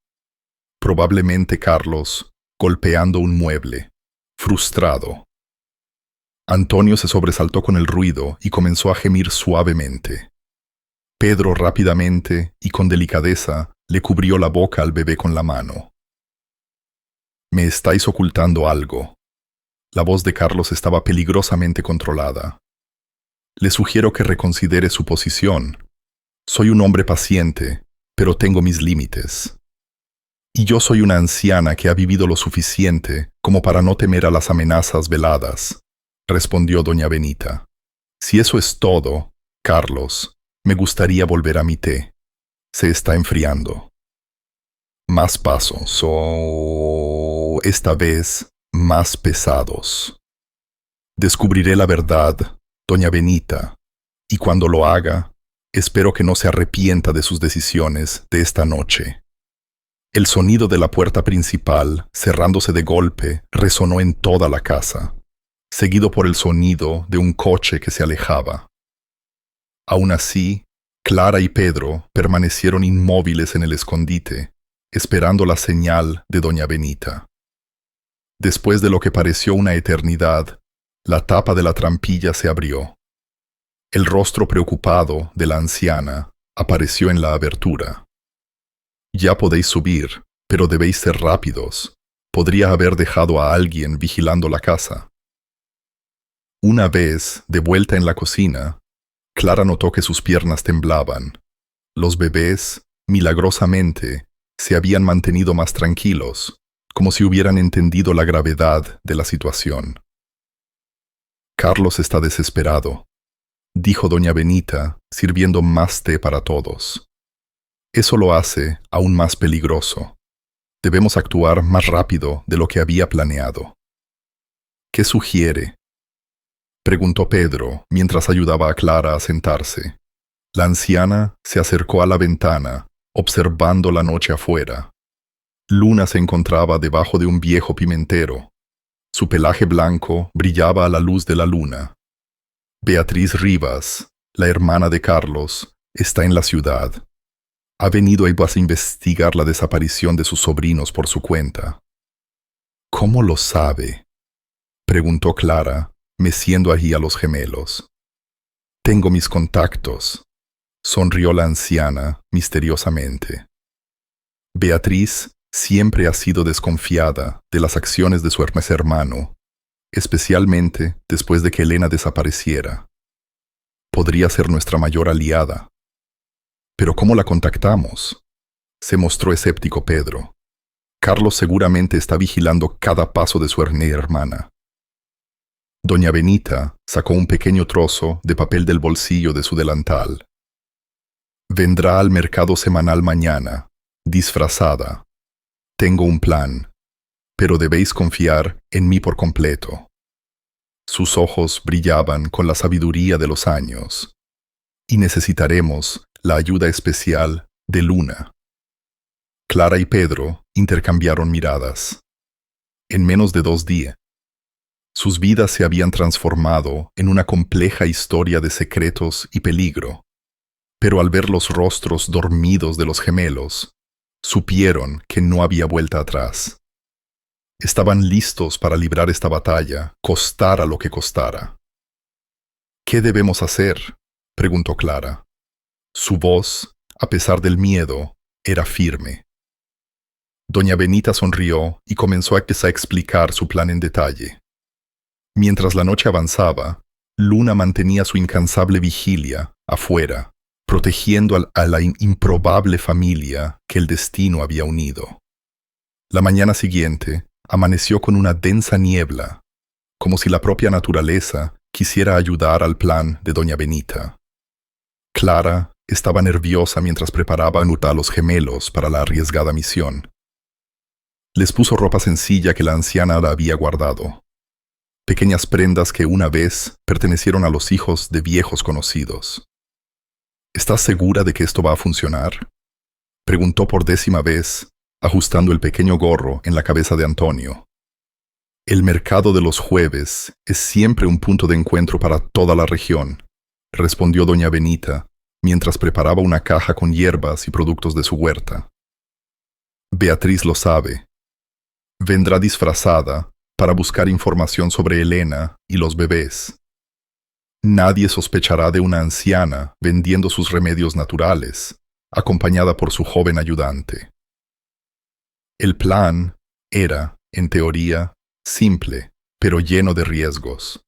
Probablemente Carlos golpeando un mueble, frustrado. Antonio se sobresaltó con el ruido y comenzó a gemir suavemente. Pedro rápidamente y con delicadeza le cubrió la boca al bebé con la mano. Me estáis ocultando algo. La voz de Carlos estaba peligrosamente controlada. Le sugiero que reconsidere su posición. Soy un hombre paciente, pero tengo mis límites. Y yo soy una anciana que ha vivido lo suficiente como para no temer a las amenazas veladas, respondió doña Benita. Si eso es todo, Carlos, me gustaría volver a mi té. Se está enfriando. Más pasos, esta vez más pesados. Descubriré la verdad, doña Benita, y cuando lo haga, espero que no se arrepienta de sus decisiones de esta noche. El sonido de la puerta principal, cerrándose de golpe, resonó en toda la casa, seguido por el sonido de un coche que se alejaba. Aún así, Clara y Pedro permanecieron inmóviles en el escondite, esperando la señal de doña Benita. Después de lo que pareció una eternidad, la tapa de la trampilla se abrió. El rostro preocupado de la anciana apareció en la abertura. Ya podéis subir, pero debéis ser rápidos. Podría haber dejado a alguien vigilando la casa. Una vez, de vuelta en la cocina, Clara notó que sus piernas temblaban. Los bebés, milagrosamente, se habían mantenido más tranquilos, como si hubieran entendido la gravedad de la situación. Carlos está desesperado, dijo doña Benita, sirviendo más té para todos. Eso lo hace aún más peligroso. Debemos actuar más rápido de lo que había planeado. ¿Qué sugiere? Preguntó Pedro mientras ayudaba a Clara a sentarse. La anciana se acercó a la ventana, observando la noche afuera. Luna se encontraba debajo de un viejo pimentero. Su pelaje blanco brillaba a la luz de la luna. Beatriz Rivas, la hermana de Carlos, está en la ciudad. Ha venido a investigar la desaparición de sus sobrinos por su cuenta. ¿Cómo lo sabe?, preguntó Clara, meciendo allí a los gemelos. Tengo mis contactos, sonrió la anciana misteriosamente. Beatriz Siempre ha sido desconfiada de las acciones de su hermano, especialmente después de que Elena desapareciera. Podría ser nuestra mayor aliada. ¿Pero cómo la contactamos? Se mostró escéptico Pedro. Carlos seguramente está vigilando cada paso de su hermana. Doña Benita sacó un pequeño trozo de papel del bolsillo de su delantal. Vendrá al mercado semanal mañana, disfrazada. Tengo un plan, pero debéis confiar en mí por completo. Sus ojos brillaban con la sabiduría de los años, y necesitaremos la ayuda especial de Luna. Clara y Pedro intercambiaron miradas. En menos de 2 días, sus vidas se habían transformado en una compleja historia de secretos y peligro. Pero al ver los rostros dormidos de los gemelos, supieron que no había vuelta atrás. Estaban listos para librar esta batalla, costara lo que costara. ¿Qué debemos hacer?, preguntó Clara. Su voz, a pesar del miedo, era firme. Doña Benita sonrió y comenzó a explicar su plan en detalle. Mientras la noche avanzaba, Luna mantenía su incansable vigilia afuera, protegiendo a la improbable familia que el destino había unido. La mañana siguiente amaneció con una densa niebla, como si la propia naturaleza quisiera ayudar al plan de Doña Benita. Clara estaba nerviosa mientras preparaban a los gemelos para la arriesgada misión. Les puso ropa sencilla que la anciana la había guardado. Pequeñas prendas que una vez pertenecieron a los hijos de viejos conocidos. ¿Estás segura de que esto va a funcionar?, preguntó por 10ª vez, ajustando el pequeño gorro en la cabeza de Antonio. El mercado de los jueves es siempre un punto de encuentro para toda la región, respondió doña Benita, mientras preparaba una caja con hierbas y productos de su huerta. Beatriz lo sabe. Vendrá disfrazada para buscar información sobre Elena y los bebés. Nadie sospechará de una anciana vendiendo sus remedios naturales, acompañada por su joven ayudante. El plan era, en teoría, simple, pero lleno de riesgos.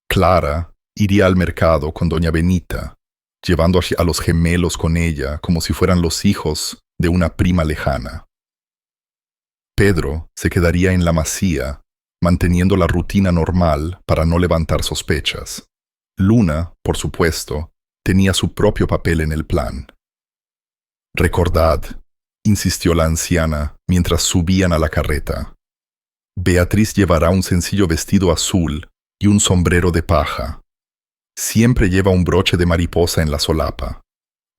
Clara iría al mercado con doña Benita, llevando a los gemelos con ella como si fueran los hijos de una prima lejana. Pedro se quedaría en la masía, manteniendo la rutina normal para no levantar sospechas. Luna, por supuesto, tenía su propio papel en el plan. «Recordad», insistió la anciana mientras subían a la carreta. «Beatriz llevará un sencillo vestido azul y un sombrero de paja. Siempre lleva un broche de mariposa en la solapa.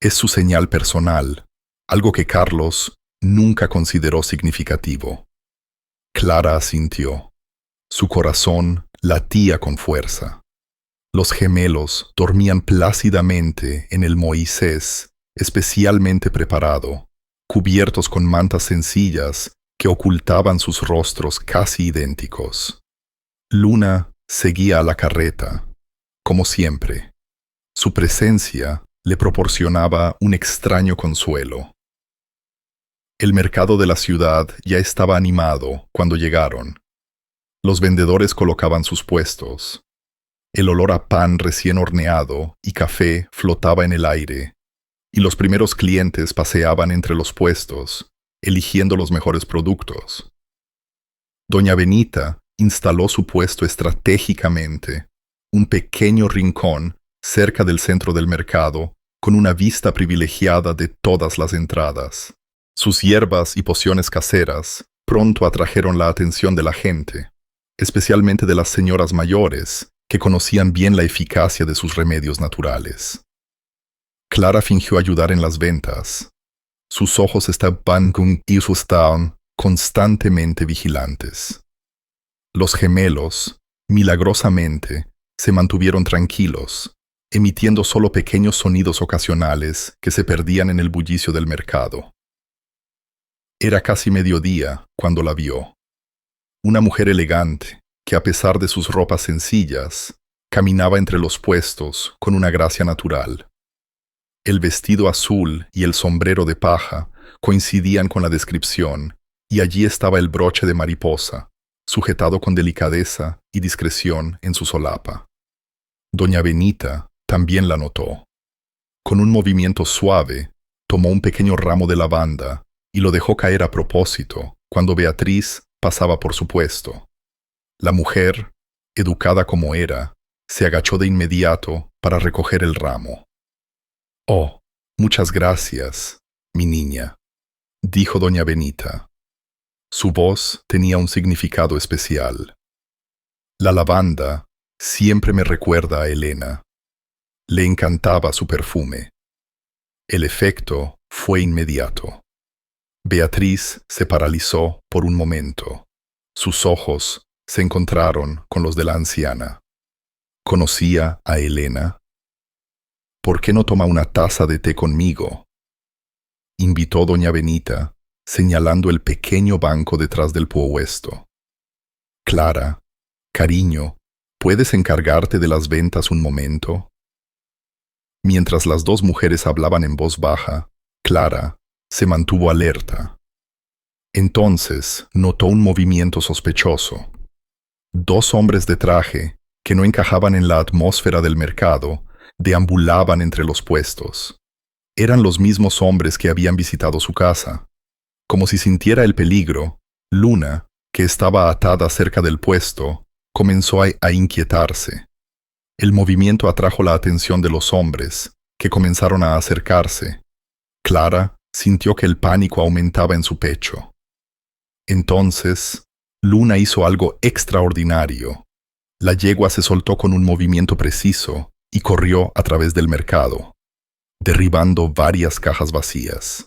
Es su señal personal, algo que Carlos nunca consideró significativo». Clara asintió. Su corazón latía con fuerza. Los gemelos dormían plácidamente en el Moisés, especialmente preparado, cubiertos con mantas sencillas que ocultaban sus rostros casi idénticos. Luna seguía a la carreta, como siempre. Su presencia le proporcionaba un extraño consuelo. El mercado de la ciudad ya estaba animado cuando llegaron. Los vendedores colocaban sus puestos. El olor a pan recién horneado y café flotaba en el aire, y los primeros clientes paseaban entre los puestos, eligiendo los mejores productos. Doña Benita instaló su puesto estratégicamente, un pequeño rincón cerca del centro del mercado, con una vista privilegiada de todas las entradas. Sus hierbas y pociones caseras pronto atrajeron la atención de la gente, especialmente de las señoras mayores, que conocían bien la eficacia de sus remedios naturales. Clara fingió ayudar en las ventas. Sus ojos estaban constantemente vigilantes. Los gemelos, milagrosamente, se mantuvieron tranquilos, emitiendo solo pequeños sonidos ocasionales que se perdían en el bullicio del mercado. Era casi mediodía cuando la vio. Una mujer elegante, que a pesar de sus ropas sencillas, caminaba entre los puestos con una gracia natural. El vestido azul y el sombrero de paja coincidían con la descripción, y allí estaba el broche de mariposa, sujetado con delicadeza y discreción en su solapa. Doña Benita también la notó. Con un movimiento suave, tomó un pequeño ramo de lavanda y lo dejó caer a propósito cuando Beatriz pasaba por su puesto. La mujer, educada como era, se agachó de inmediato para recoger el ramo. «Oh, muchas gracias, mi niña», dijo doña Benita. Su voz tenía un significado especial. La lavanda siempre me recuerda a Elena. Le encantaba su perfume. El efecto fue inmediato. Beatriz se paralizó por un momento. Sus ojos se encontraron con los de la anciana. ¿Conocía a Elena? «¿Por qué no toma una taza de té conmigo?», invitó doña Benita, señalando el pequeño banco detrás del puesto. «Clara, cariño, ¿puedes encargarte de las ventas un momento?». Mientras las dos mujeres hablaban en voz baja, Clara se mantuvo alerta. Entonces notó un movimiento sospechoso. Dos hombres de traje, que no encajaban en la atmósfera del mercado, deambulaban entre los puestos. Eran los mismos hombres que habían visitado su casa. Como si sintiera el peligro, Luna, que estaba atada cerca del puesto, comenzó a inquietarse. El movimiento atrajo la atención de los hombres, que comenzaron a acercarse. Clara sintió que el pánico aumentaba en su pecho. Entonces, Luna hizo algo extraordinario. La yegua se soltó con un movimiento preciso y corrió a través del mercado, derribando varias cajas vacías.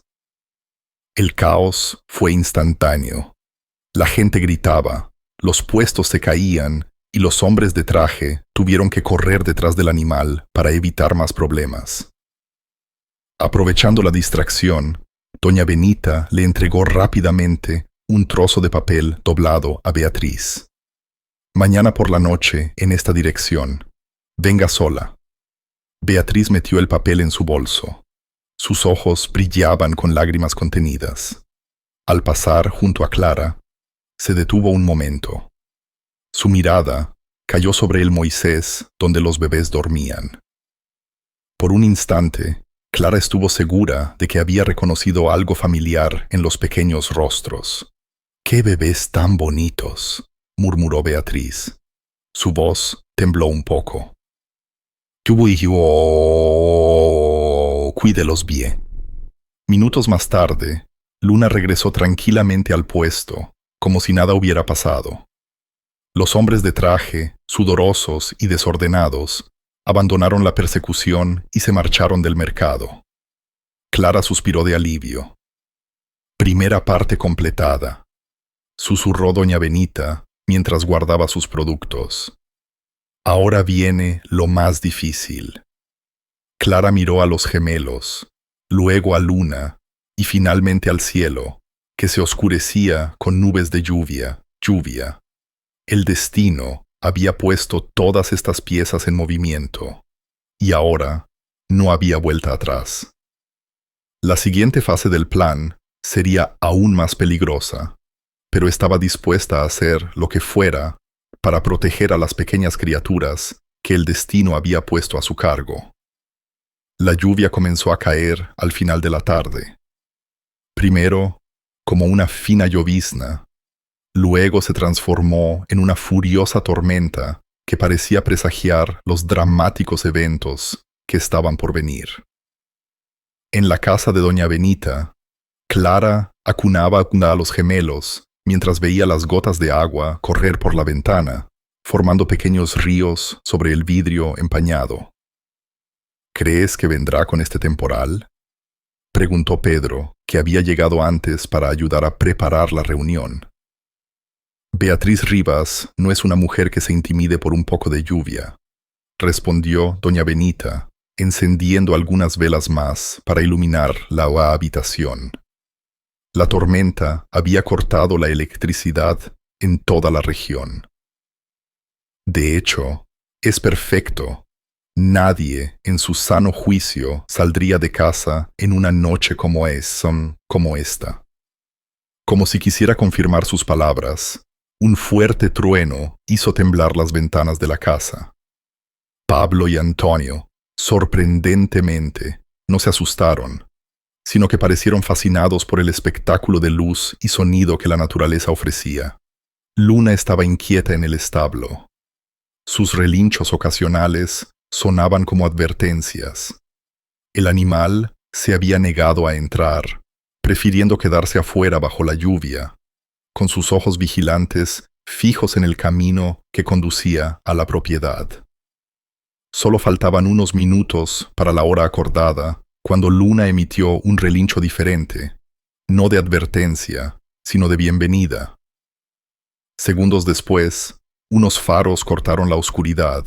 El caos fue instantáneo. La gente gritaba, los puestos se caían y los hombres de traje tuvieron que correr detrás del animal para evitar más problemas. Aprovechando la distracción, doña Benita le entregó rápidamente un trozo de papel doblado a Beatriz. «Mañana por la noche, en esta dirección. Venga sola». Beatriz metió el papel en su bolso. Sus ojos brillaban con lágrimas contenidas. Al pasar junto a Clara, se detuvo un momento. Su mirada cayó sobre el Moisés donde los bebés dormían. Por un instante, Clara estuvo segura de que había reconocido algo familiar en los pequeños rostros. «¡Qué bebés tan bonitos!», murmuró Beatriz. Su voz tembló un poco. «Cuídelos bien». Minutos más tarde, Luna regresó tranquilamente al puesto, como si nada hubiera pasado. Los hombres de traje, sudorosos y desordenados, abandonaron la persecución y se marcharon del mercado. Clara suspiró de alivio. «Primera parte completada», susurró doña Benita mientras guardaba sus productos. «Ahora viene lo más difícil». Clara miró a los gemelos, luego a Luna y finalmente al cielo, que se oscurecía con nubes de lluvia. El destino había puesto todas estas piezas en movimiento, y ahora no había vuelta atrás. La siguiente fase del plan sería aún más peligrosa, pero estaba dispuesta a hacer lo que fuera para proteger a las pequeñas criaturas que el destino había puesto a su cargo. La lluvia comenzó a caer al final de la tarde. Primero, como una fina llovizna, luego se transformó en una furiosa tormenta que parecía presagiar los dramáticos eventos que estaban por venir. En la casa de doña Benita, Clara acunaba a los gemelos mientras veía las gotas de agua correr por la ventana, formando pequeños ríos sobre el vidrio empañado. «¿Crees que vendrá con este temporal?», preguntó Pedro, que había llegado antes para ayudar a preparar la reunión. «Beatriz Rivas no es una mujer que se intimide por un poco de lluvia», respondió doña Benita, encendiendo algunas velas más para iluminar la habitación. La tormenta había cortado la electricidad en toda la región. «De hecho, es perfecto. Nadie en su sano juicio saldría de casa en una noche como esta». Como si quisiera confirmar sus palabras, un fuerte trueno hizo temblar las ventanas de la casa. Pablo y Antonio, sorprendentemente, no se asustaron, sino que parecieron fascinados por el espectáculo de luz y sonido que la naturaleza ofrecía. Luna estaba inquieta en el establo. Sus relinchos ocasionales sonaban como advertencias. El animal se había negado a entrar, prefiriendo quedarse afuera bajo la lluvia, con sus ojos vigilantes fijos en el camino que conducía a la propiedad. Solo faltaban unos minutos para la hora acordada, cuando Luna emitió un relincho diferente, no de advertencia, sino de bienvenida. Segundos después, unos faros cortaron la oscuridad,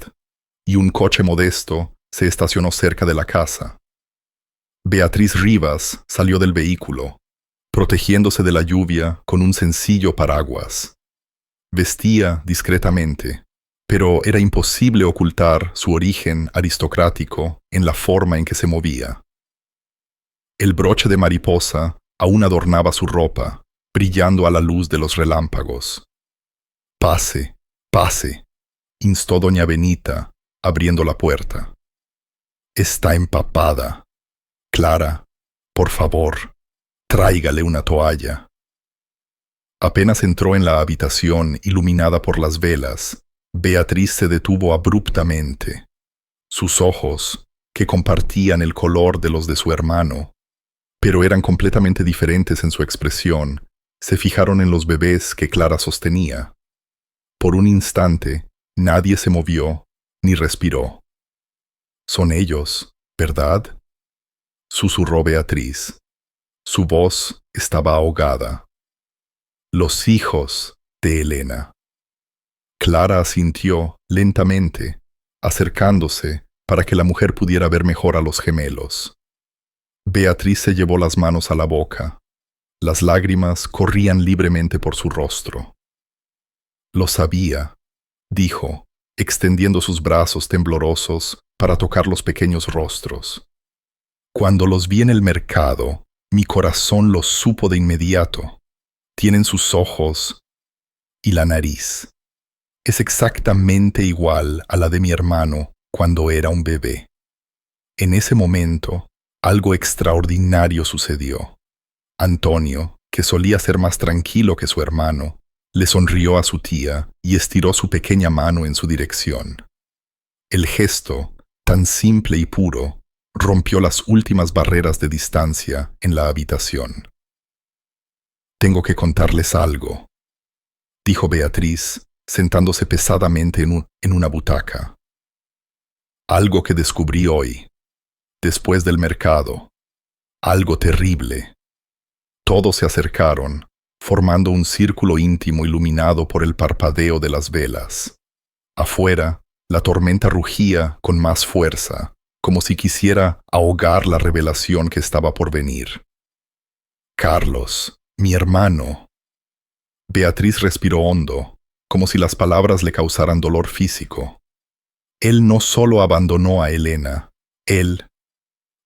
y un coche modesto se estacionó cerca de la casa. Beatriz Rivas salió del vehículo, protegiéndose de la lluvia con un sencillo paraguas. Vestía discretamente, pero era imposible ocultar su origen aristocrático en la forma en que se movía. El broche de mariposa aún adornaba su ropa, brillando a la luz de los relámpagos. «Pase, pase», instó doña Benita, abriendo la puerta. «Está empapada. Clara, por favor, tráigale una toalla». Apenas entró en la habitación iluminada por las velas, Beatriz se detuvo abruptamente. Sus ojos, que compartían el color de los de su hermano, pero eran completamente diferentes en su expresión, se fijaron en los bebés que Clara sostenía. Por un instante, nadie se movió ni respiró. «Son ellos, ¿verdad?», susurró Beatriz. Su voz estaba ahogada. «Los hijos de Elena». Clara asintió lentamente, acercándose para que la mujer pudiera ver mejor a los gemelos. Beatriz se llevó las manos a la boca. Las lágrimas corrían libremente por su rostro. «Lo sabía», dijo, extendiendo sus brazos temblorosos para tocar los pequeños rostros. «Cuando los vi en el mercado, mi corazón los supo de inmediato. Tienen sus ojos y la nariz. Es exactamente igual a la de mi hermano cuando era un bebé». En ese momento, algo extraordinario sucedió. Antonio, que solía ser más tranquilo que su hermano, le sonrió a su tía y estiró su pequeña mano en su dirección. El gesto, tan simple y puro, rompió las últimas barreras de distancia en la habitación. «Tengo que contarles algo», dijo Beatriz, sentándose pesadamente en una butaca. «Algo que descubrí hoy, después del mercado. Algo terrible». Todos se acercaron, formando un círculo íntimo iluminado por el parpadeo de las velas. Afuera, la tormenta rugía con más fuerza, como si quisiera ahogar la revelación que estaba por venir. «Carlos, mi hermano». Beatriz respiró hondo, como si las palabras le causaran dolor físico. Él no solo abandonó a Elena, él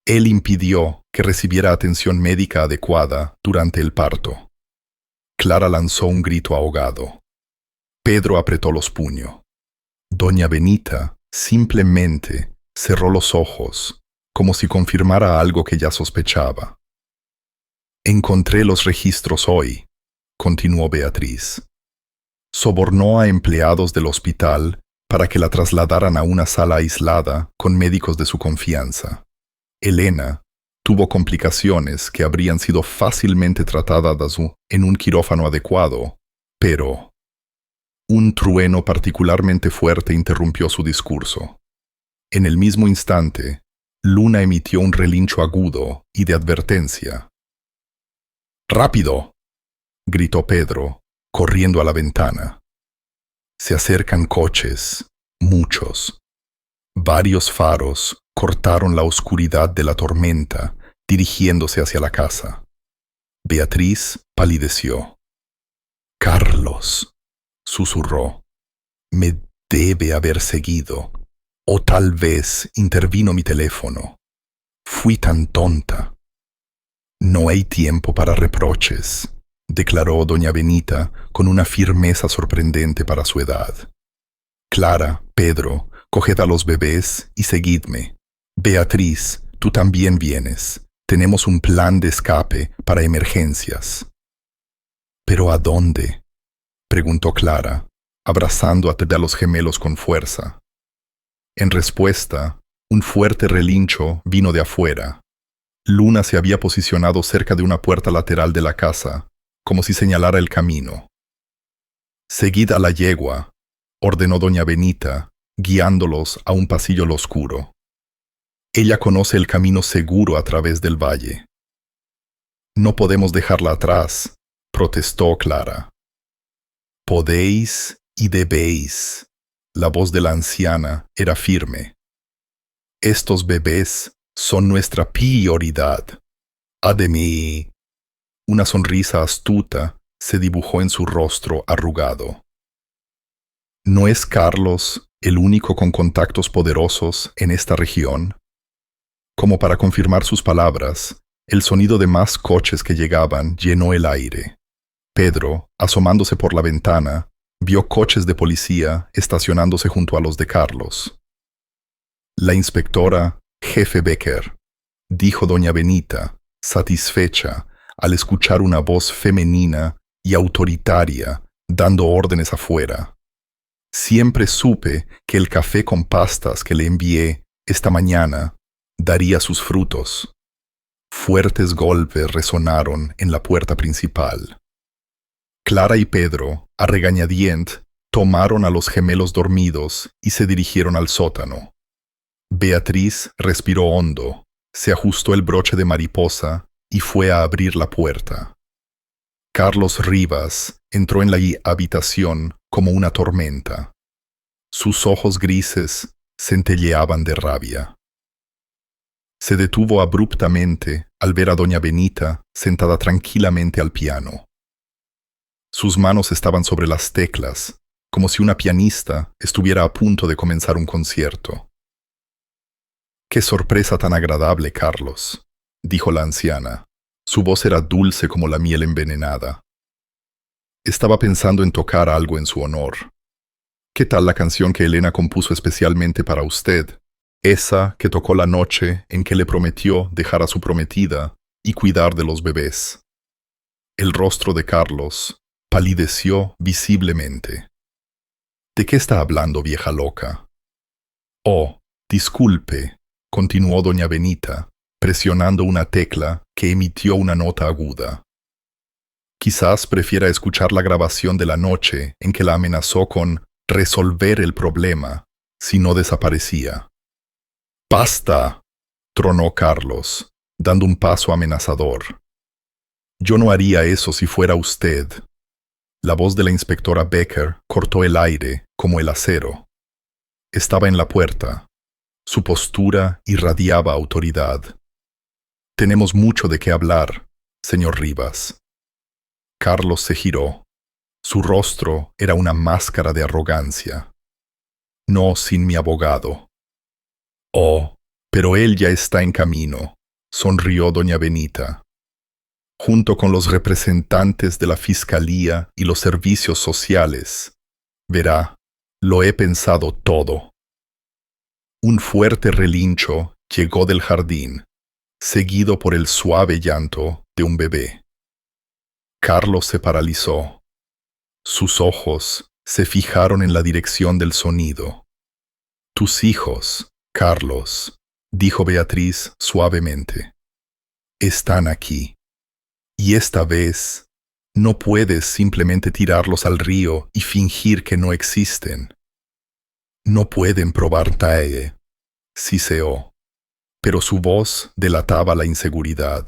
impidió que recibiera atención médica adecuada durante el parto. Clara lanzó un grito ahogado. Pedro apretó los puños. Doña Benita simplemente cerró los ojos, como si confirmara algo que ya sospechaba. «Encontré los registros hoy», continuó Beatriz. «Sobornó a empleados del hospital para que la trasladaran a una sala aislada con médicos de su confianza. Elena tuvo complicaciones que habrían sido fácilmente tratadas en un quirófano adecuado, pero...». Un trueno particularmente fuerte interrumpió su discurso. En el mismo instante, Luna emitió un relincho agudo y de advertencia. «¡Rápido!», gritó Pedro, corriendo a la ventana. Se acercan coches, muchos. Varios faros cortaron la oscuridad de la tormenta, dirigiéndose hacia la casa. Beatriz palideció. «Carlos», susurró, «me debe haber seguido. O tal vez intervino mi teléfono. Fui tan tonta». «No hay tiempo para reproches», declaró doña Benita con una firmeza sorprendente para su edad. Clara, Pedro, coged a los bebés y seguidme. Beatriz, tú también vienes. Tenemos un plan de escape para emergencias. ¿Pero a dónde?, preguntó Clara, abrazando a los gemelos con fuerza. En respuesta, un fuerte relincho vino de afuera. Luna se había posicionado cerca de una puerta lateral de la casa, como si señalara el camino. «Seguid a la yegua», ordenó doña Benita, guiándolos a un pasillo oscuro. «Ella conoce el camino seguro a través del valle». «No podemos dejarla atrás», protestó Clara. «Podéis y debéis». La voz de la anciana era firme. «Estos bebés son nuestra prioridad. Ademí». Una sonrisa astuta se dibujó en su rostro arrugado. ¿No es Carlos el único con contactos poderosos en esta región? Como para confirmar sus palabras, el sonido de más coches que llegaban llenó el aire. Pedro, asomándose por la ventana, vio coches de policía estacionándose junto a los de Carlos. «La inspectora Jefe Becker», dijo doña Benita, satisfecha al escuchar una voz femenina y autoritaria dando órdenes afuera. «Siempre supe que el café con pastas que le envié esta mañana daría sus frutos». Fuertes golpes resonaron en la puerta principal. Clara y Pedro, a regañadientes, tomaron a los gemelos dormidos y se dirigieron al sótano. Beatriz respiró hondo, se ajustó el broche de mariposa y fue a abrir la puerta. Carlos Rivas entró en la habitación como una tormenta. Sus ojos grises centelleaban de rabia. Se detuvo abruptamente al ver a doña Benita sentada tranquilamente al piano. Sus manos estaban sobre las teclas, como si una pianista estuviera a punto de comenzar un concierto. «Qué sorpresa tan agradable, Carlos», dijo la anciana. Su voz era dulce como la miel envenenada. «Estaba pensando en tocar algo en su honor. ¿Qué tal la canción que Elena compuso especialmente para usted? Esa que tocó la noche en que le prometió dejar a su prometida y cuidar de los bebés». El rostro de Carlos palideció visiblemente. «¿De qué está hablando, vieja loca?» «Oh, disculpe», continuó doña Benita, presionando una tecla que emitió una nota aguda. «Quizás prefiera escuchar la grabación de la noche en que la amenazó con resolver el problema si no desaparecía». «¡Basta!», tronó Carlos, dando un paso amenazador. «Yo no haría eso si fuera usted». La voz de la inspectora Becker cortó el aire como el acero. Estaba en la puerta. Su postura irradiaba autoridad. «Tenemos mucho de qué hablar, señor Rivas». Carlos se giró. Su rostro era una máscara de arrogancia. «No sin mi abogado». «Oh, pero él ya está en camino», sonrió doña Benita. «Junto con los representantes de la Fiscalía y los servicios sociales. Verá, lo he pensado todo». Un fuerte relincho llegó del jardín, seguido por el suave llanto de un bebé. Carlos se paralizó. Sus ojos se fijaron en la dirección del sonido. «Tus hijos, Carlos», dijo Beatriz suavemente, «están aquí. Y esta vez no puedes simplemente tirarlos al río y fingir que no existen. No pueden probar tae», siseó, pero su voz delataba la inseguridad.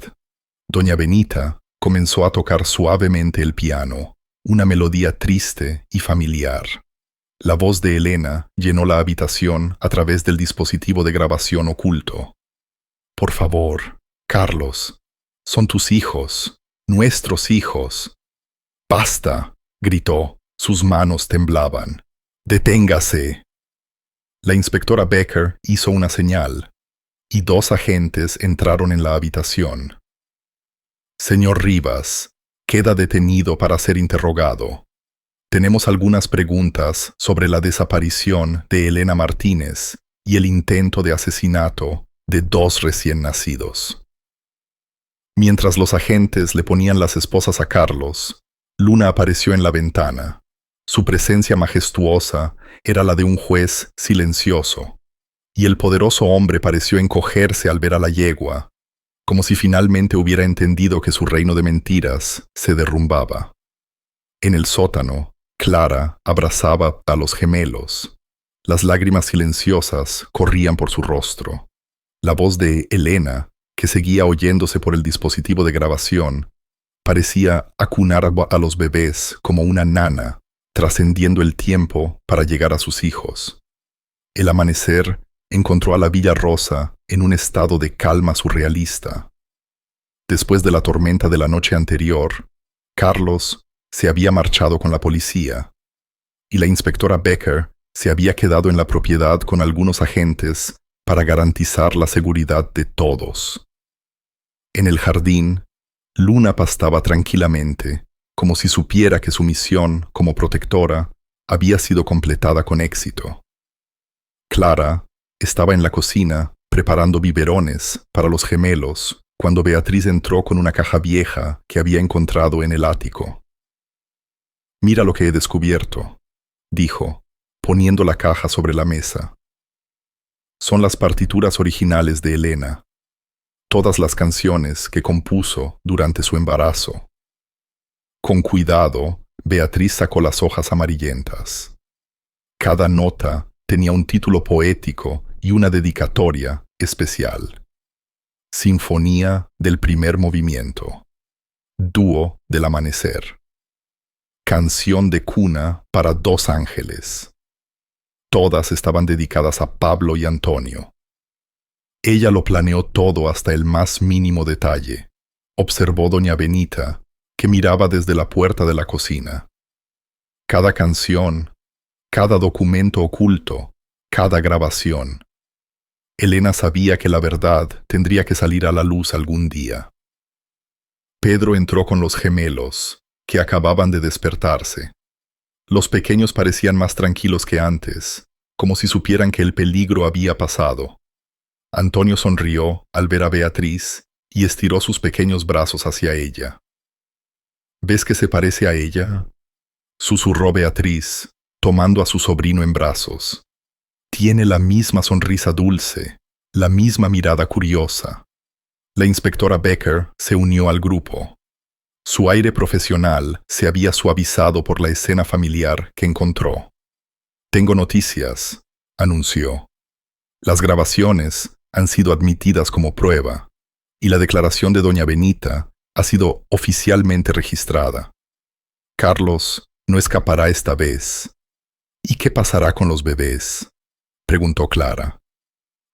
Doña Benita comenzó a tocar suavemente el piano, una melodía triste y familiar. La voz de Elena llenó la habitación a través del dispositivo de grabación oculto. «Por favor, Carlos, son tus hijos, nuestros hijos». «¡Basta!», gritó, sus manos temblaban. «Deténgase». La inspectora Becker hizo una señal, y dos agentes entraron en la habitación. «Señor Rivas, queda detenido para ser interrogado. Tenemos algunas preguntas sobre la desaparición de Elena Martínez y el intento de asesinato de 2 recién nacidos. Mientras los agentes le ponían las esposas a Carlos, Luna apareció en la ventana. Su presencia majestuosa era la de un juez silencioso, y el poderoso hombre pareció encogerse al ver a la yegua, como si finalmente hubiera entendido que su reino de mentiras se derrumbaba. En el sótano, Clara abrazaba a los gemelos. Las lágrimas silenciosas corrían por su rostro. La voz de Elena, que seguía oyéndose por el dispositivo de grabación, parecía acunar a los bebés como una nana, trascendiendo el tiempo para llegar a sus hijos. El amanecer encontró a la Villa Rosa en un estado de calma surrealista. Después de la tormenta de la noche anterior, Carlos se había marchado con la policía, y la inspectora Becker se había quedado en la propiedad con algunos agentes para garantizar la seguridad de todos. En el jardín, Luna pastaba tranquilamente, como si supiera que su misión como protectora había sido completada con éxito. Clara estaba en la cocina preparando biberones para los gemelos cuando Beatriz entró con una caja vieja que había encontrado en el ático. «Mira lo que he descubierto», dijo, poniendo la caja sobre la mesa. Son las partituras originales de Elena, todas las canciones que compuso durante su embarazo. Con cuidado, Beatriz sacó las hojas amarillentas. Cada nota tenía un título poético y una dedicatoria especial. Sinfonía del primer movimiento. Dúo del amanecer. Canción de cuna para 2 ángeles. Todas estaban dedicadas a Pablo y Antonio. Ella lo planeó todo hasta el más mínimo detalle, observó doña Benita, que miraba desde la puerta de la cocina. Cada canción, cada documento oculto, cada grabación. Elena sabía que la verdad tendría que salir a la luz algún día. Pedro entró con los gemelos, que acababan de despertarse. Los pequeños parecían más tranquilos que antes, como si supieran que el peligro había pasado. Antonio sonrió al ver a Beatriz y estiró sus pequeños brazos hacia ella. «¿Ves que se parece a ella?», susurró Beatriz, tomando a su sobrino en brazos. «Tiene la misma sonrisa dulce, la misma mirada curiosa». La inspectora Becker se unió al grupo. Su aire profesional se había suavizado por la escena familiar que encontró. «Tengo noticias», anunció. «Las grabaciones han sido admitidas como prueba, y la declaración de doña Benita ha sido oficialmente registrada. Carlos no escapará esta vez». «¿Y qué pasará con los bebés?», preguntó Clara.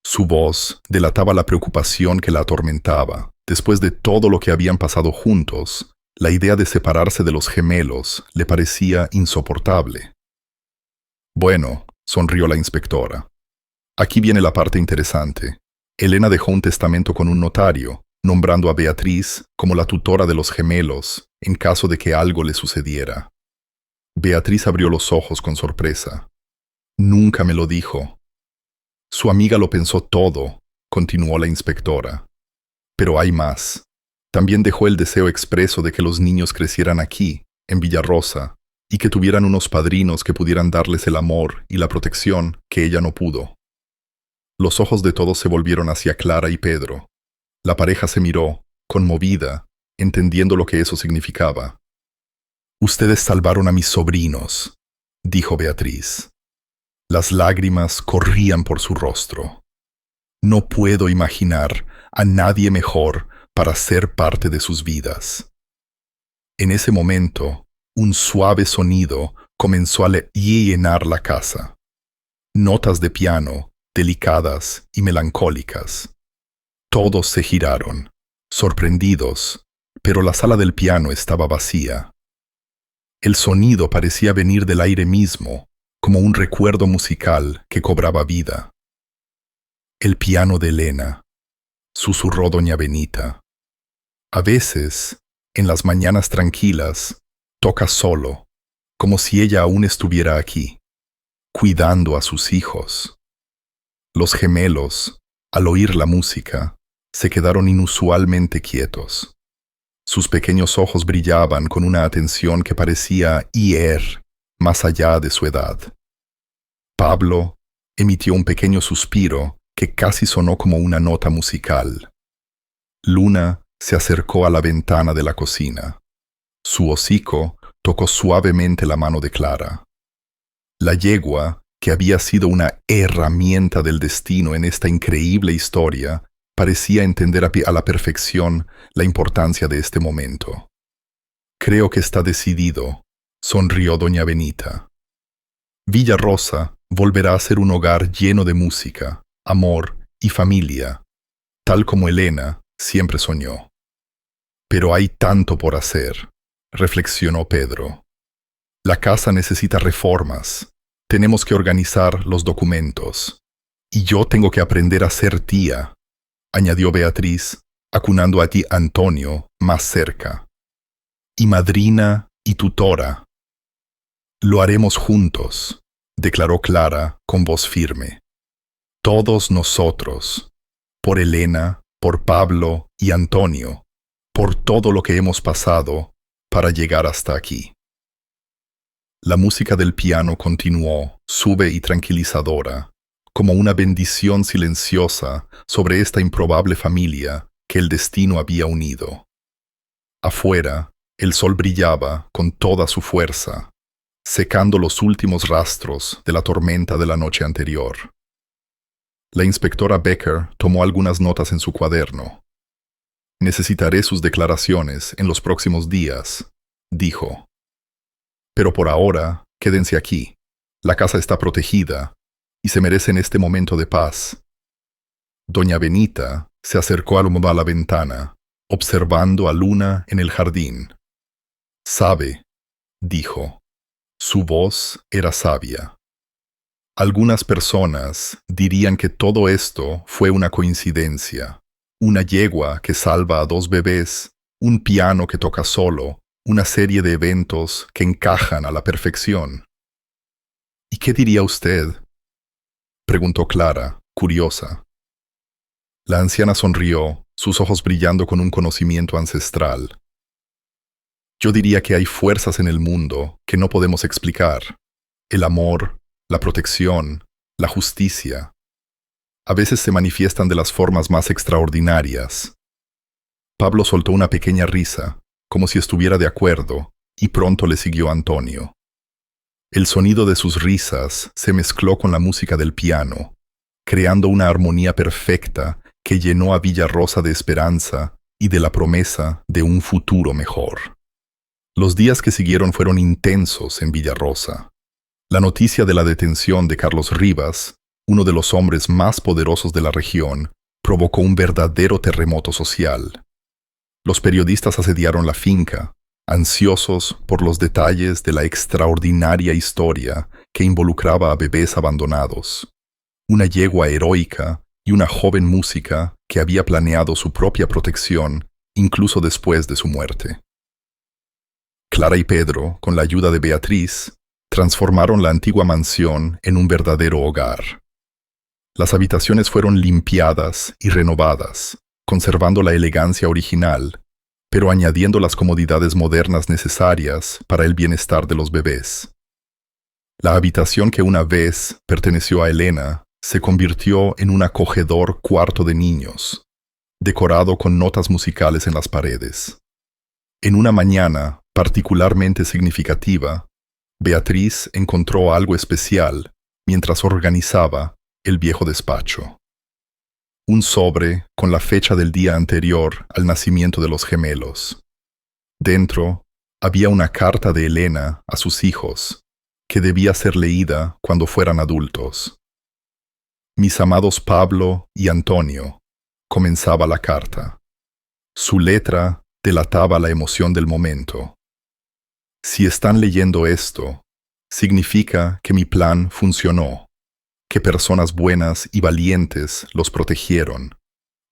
Su voz delataba la preocupación que la atormentaba. Después de todo lo que habían pasado juntos, la idea de separarse de los gemelos le parecía insoportable. «Bueno», sonrió la inspectora. «Aquí viene la parte interesante. Elena dejó un testamento con un notario, nombrando a Beatriz como la tutora de los gemelos en caso de que algo le sucediera». Beatriz abrió los ojos con sorpresa. «Nunca me lo dijo». «Su amiga lo pensó todo», continuó la inspectora. «Pero hay más. También dejó el deseo expreso de que los niños crecieran aquí, en Villarrosa, y que tuvieran unos padrinos que pudieran darles el amor y la protección que ella no pudo». Los ojos de todos se volvieron hacia Clara y Pedro. La pareja se miró, conmovida, entendiendo lo que eso significaba. «Ustedes salvaron a mis sobrinos», dijo Beatriz. Las lágrimas corrían por su rostro. «No puedo imaginar a nadie mejor para ser parte de sus vidas». En ese momento, un suave sonido comenzó a llenar la casa. Notas de piano, delicadas y melancólicas. Todos se giraron, sorprendidos, pero la sala del piano estaba vacía. El sonido parecía venir del aire mismo, como un recuerdo musical que cobraba vida. «El piano de Elena», susurró doña Benita. «A veces En las mañanas tranquilas, toca solo, como si ella aún estuviera aquí, cuidando a sus hijos. Los gemelos, al oír la música, se quedaron inusualmente quietos. Sus pequeños ojos brillaban con una atención que parecía ir más allá de su edad. Pablo emitió un pequeño suspiro que casi sonó como una nota musical. Luna se acercó a la ventana de la cocina. Su hocico tocó suavemente la mano de Clara. La yegua, que había sido una herramienta del destino en esta increíble historia, parecía entender a la perfección la importancia de este momento. «Creo que está decidido», sonrió doña Benita. «Villa Rosa volverá a ser un hogar lleno de música, amor y familia, tal como Elena siempre soñó». «Pero hay tanto por hacer», reflexionó Pedro. «La casa necesita reformas. Tenemos que organizar los documentos. Y yo tengo que aprender a ser tía», añadió Beatriz, acunando a ti Antonio más cerca. «Y madrina y tutora». «Lo haremos juntos», declaró Clara con voz firme. «Todos nosotros, por Elena, por Pablo y Antonio, por todo lo que hemos pasado para llegar hasta aquí». La música del piano continuó, suave y tranquilizadora, como una bendición silenciosa sobre esta improbable familia que el destino había unido. Afuera, el sol brillaba con toda su fuerza, secando los últimos rastros de la tormenta de la noche anterior. La inspectora Becker tomó algunas notas en su cuaderno. «Necesitaré sus declaraciones en los próximos días», dijo. «Pero por ahora, quédense aquí. La casa está protegida y se merecen este momento de paz». Doña Benita se acercó a la ventana, observando a Luna en el jardín. «Sabe», dijo. Su voz era sabia. Algunas personas dirían que todo esto fue una coincidencia. Una yegua que salva a 2 bebés, un piano que toca solo, una serie de eventos que encajan a la perfección. «¿Y qué diría usted?», preguntó Clara, curiosa. La anciana sonrió, sus ojos brillando con un conocimiento ancestral. «Yo diría que hay fuerzas en el mundo que no podemos explicar. El amor, la protección, la justicia. A veces se manifiestan de las formas más extraordinarias». Pablo soltó una pequeña risa, como si estuviera de acuerdo, y pronto le siguió Antonio. El sonido de sus risas se mezcló con la música del piano, creando una armonía perfecta que llenó a Villarosa de esperanza y de la promesa de un futuro mejor. Los días que siguieron fueron intensos en Villarosa. La noticia de la detención de Carlos Rivas, uno de los hombres más poderosos de la región, provocó un verdadero terremoto social. Los periodistas asediaron la finca, ansiosos por los detalles de la extraordinaria historia que involucraba a bebés abandonados, una yegua heroica y una joven música que había planeado su propia protección incluso después de su muerte. Clara y Pedro, con la ayuda de Beatriz, transformaron la antigua mansión en un verdadero hogar. Las habitaciones fueron limpiadas y renovadas, conservando la elegancia original, pero añadiendo las comodidades modernas necesarias para el bienestar de los bebés. La habitación que una vez perteneció a Elena se convirtió en un acogedor cuarto de niños, decorado con notas musicales en las paredes. En una mañana particularmente significativa, Beatriz encontró algo especial mientras organizaba el viejo despacho. Un sobre con la fecha del día anterior al nacimiento de los gemelos. Dentro había una carta de Elena a sus hijos, que debía ser leída cuando fueran adultos. «Mis amados Pablo y Antonio», comenzaba la carta. Su letra delataba la emoción del momento. «Si están leyendo esto, significa que mi plan funcionó, que personas buenas y valientes los protegieron,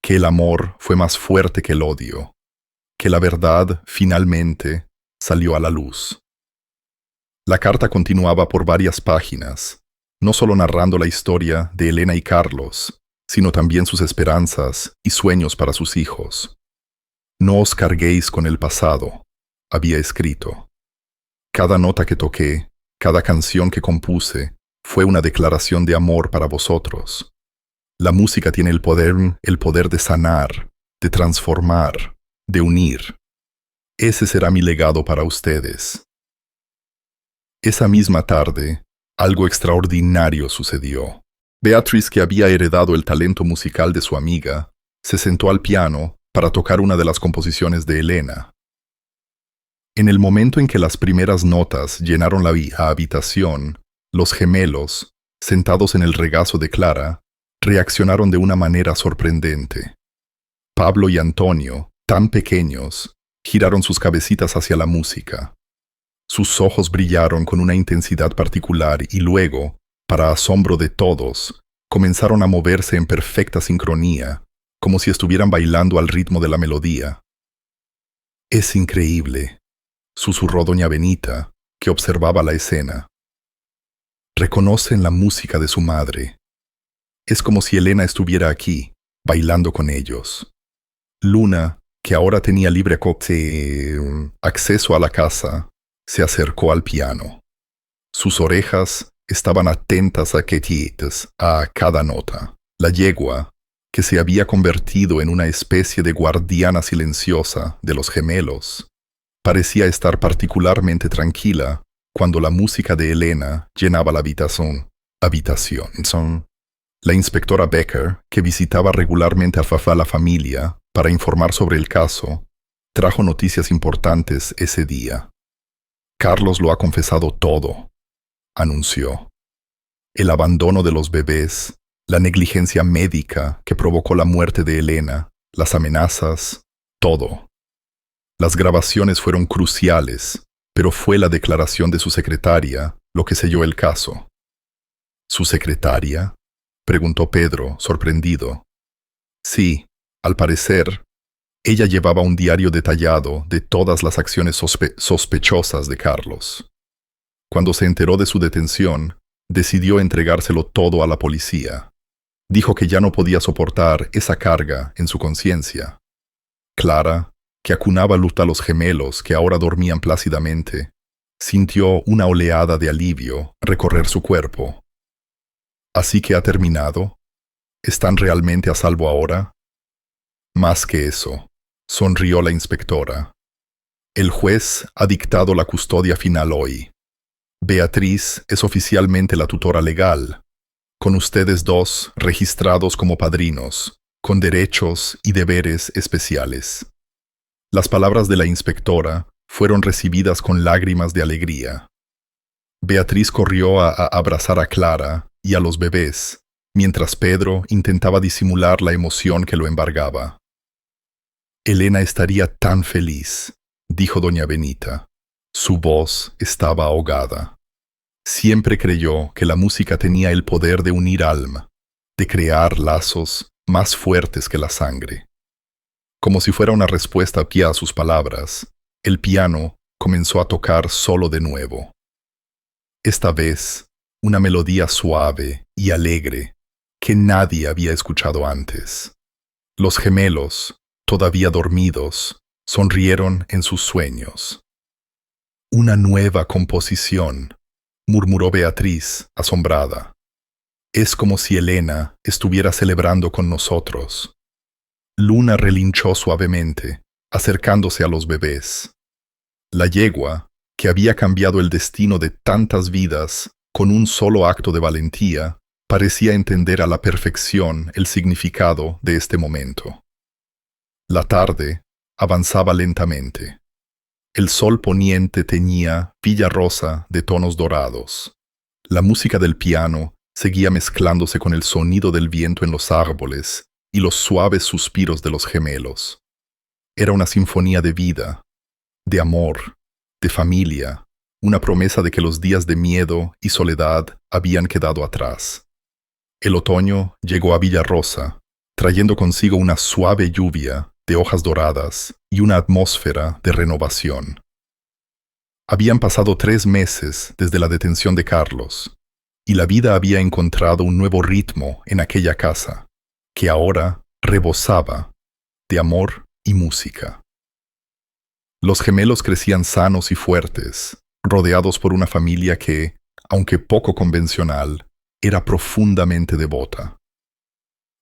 que el amor fue más fuerte que el odio. que la verdad finalmente salió a la luz. La carta continuaba por varias páginas, no solo narrando la historia de Elena y Carlos, sino también sus esperanzas y sueños para sus hijos. No os carguéis con el pasado, había escrito. Cada nota que toqué, cada canción que compuse, fue una declaración de amor para vosotros. La música tiene el poder de sanar, de transformar, de unir. Ese será mi legado para ustedes. Esa misma tarde, algo extraordinario sucedió. Beatriz, que había heredado el talento musical de su amiga, se sentó al piano para tocar una de las composiciones de Elena. En el momento en que las primeras notas llenaron la habitación, los gemelos, sentados en el regazo de Clara, reaccionaron de una manera sorprendente. Pablo y Antonio, tan pequeños, giraron sus cabecitas hacia la música. Sus ojos brillaron con una intensidad particular y luego, para asombro de todos, comenzaron a moverse en perfecta sincronía, como si estuvieran bailando al ritmo de la melodía. «Es increíble», susurró doña Benita, que observaba la escena. «Reconocen la música de su madre. Es como si Elena estuviera aquí, bailando con ellos». Luna, que ahora tenía libre acceso a la casa, se acercó al piano. Sus orejas estaban atentas a cada nota. La yegua, que se había convertido en una especie de guardiana silenciosa de los gemelos, parecía estar particularmente tranquila cuando la música de Elena llenaba la habitación. La inspectora Becker, que visitaba regularmente a la familia para informar sobre el caso, trajo noticias importantes ese día. «Carlos lo ha confesado todo», anunció. El abandono de los bebés, la negligencia médica que provocó la muerte de Elena, las amenazas, todo. Las grabaciones fueron cruciales, pero fue la declaración de su secretaria lo que selló el caso. «¿Su secretaria?», preguntó Pedro, sorprendido. Sí, al parecer, ella llevaba un diario detallado de todas las acciones sospechosas de Carlos. Cuando se enteró de su detención, decidió entregárselo todo a la policía. Dijo que ya no podía soportar esa carga en su conciencia. Clara, que acunaba luto a los gemelos que ahora dormían plácidamente, sintió una oleada de alivio recorrer su cuerpo. «¿Así que ha terminado? ¿Están realmente a salvo ahora?» «Más que eso», sonrió la inspectora. «El juez ha dictado la custodia final hoy. Beatriz es oficialmente la tutora legal, con ustedes dos registrados como padrinos, con derechos y deberes especiales». Las palabras de la inspectora fueron recibidas con lágrimas de alegría. Beatriz corrió a abrazar a Clara y a los bebés, mientras Pedro intentaba disimular la emoción que lo embargaba. «Elena estaría tan feliz», dijo doña Benita. Su voz estaba ahogada. Siempre creyó que la música tenía el poder de unir alma, de crear lazos más fuertes que la sangre. Como si fuera una respuesta a sus palabras, el piano comenzó a tocar solo de nuevo. Esta vez, una melodía suave y alegre que nadie había escuchado antes. Los gemelos, todavía dormidos, sonrieron en sus sueños. «Una nueva composición», murmuró Beatriz, asombrada. «Es como si Elena estuviera celebrando con nosotros». Luna relinchó suavemente, acercándose a los bebés. La yegua, que había cambiado el destino de tantas vidas con un solo acto de valentía, parecía entender a la perfección el significado de este momento. La tarde avanzaba lentamente. El sol poniente teñía Villarrosa de tonos dorados. La música del piano seguía mezclándose con el sonido del viento en los árboles y los suaves suspiros de los gemelos. Era una sinfonía de vida, de amor, de familia, una promesa de que los días de miedo y soledad habían quedado atrás. El otoño llegó a Villarrosa, trayendo consigo una suave lluvia de hojas doradas y una atmósfera de renovación. Habían pasado 3 meses desde la detención de Carlos, y la vida había encontrado un nuevo ritmo en aquella casa, que ahora rebosaba de amor y música. Los gemelos crecían sanos y fuertes, rodeados por una familia que, aunque poco convencional, era profundamente devota.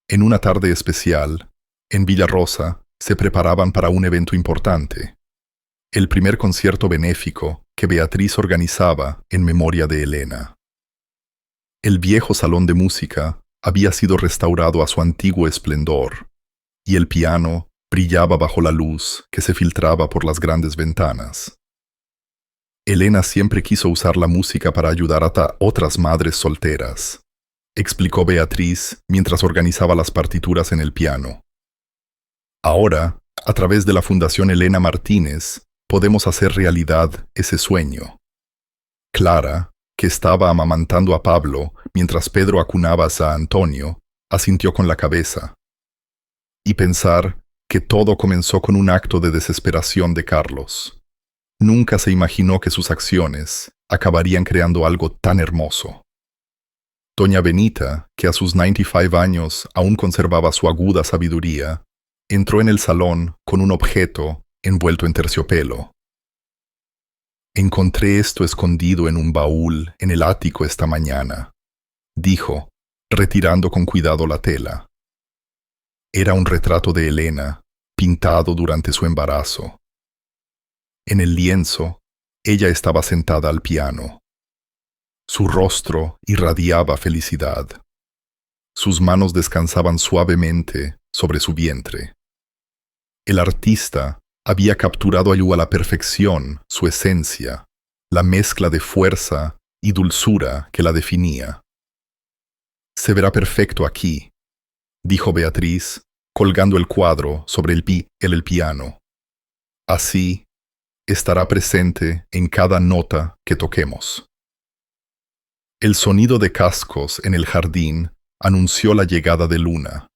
En una tarde especial, en Villarosa, se preparaban para un evento importante, el primer concierto benéfico que Beatriz organizaba en memoria de Elena. El viejo salón de música había sido restaurado a su antiguo esplendor, y el piano brillaba bajo la luz que se filtraba por las grandes ventanas. Elena siempre quiso usar la música para ayudar a otras madres solteras, explicó Beatriz mientras organizaba las partituras en el piano. Ahora, a través de la Fundación Elena Martínez, podemos hacer realidad ese sueño. Clara, que estaba amamantando a Pablo mientras Pedro acunaba a Antonio, asintió con la cabeza. Y pensar que todo comenzó con un acto de desesperación de Carlos. Nunca se imaginó que sus acciones acabarían creando algo tan hermoso. Doña Benita, que a sus 95 años aún conservaba su aguda sabiduría, entró en el salón con un objeto envuelto en terciopelo. «Encontré esto escondido en un baúl en el ático esta mañana», dijo, retirando con cuidado la tela. Era un retrato de Elena, pintado durante su embarazo. En el lienzo, ella estaba sentada al piano. Su rostro irradiaba felicidad. Sus manos descansaban suavemente sobre su vientre. El artista había capturado a la perfección su esencia, la mezcla de fuerza y dulzura que la definía. «Se verá perfecto aquí», dijo Beatriz, colgando el cuadro sobre el piano. «Así, estará presente en cada nota que toquemos». El sonido de cascos en el jardín anunció la llegada de Luna.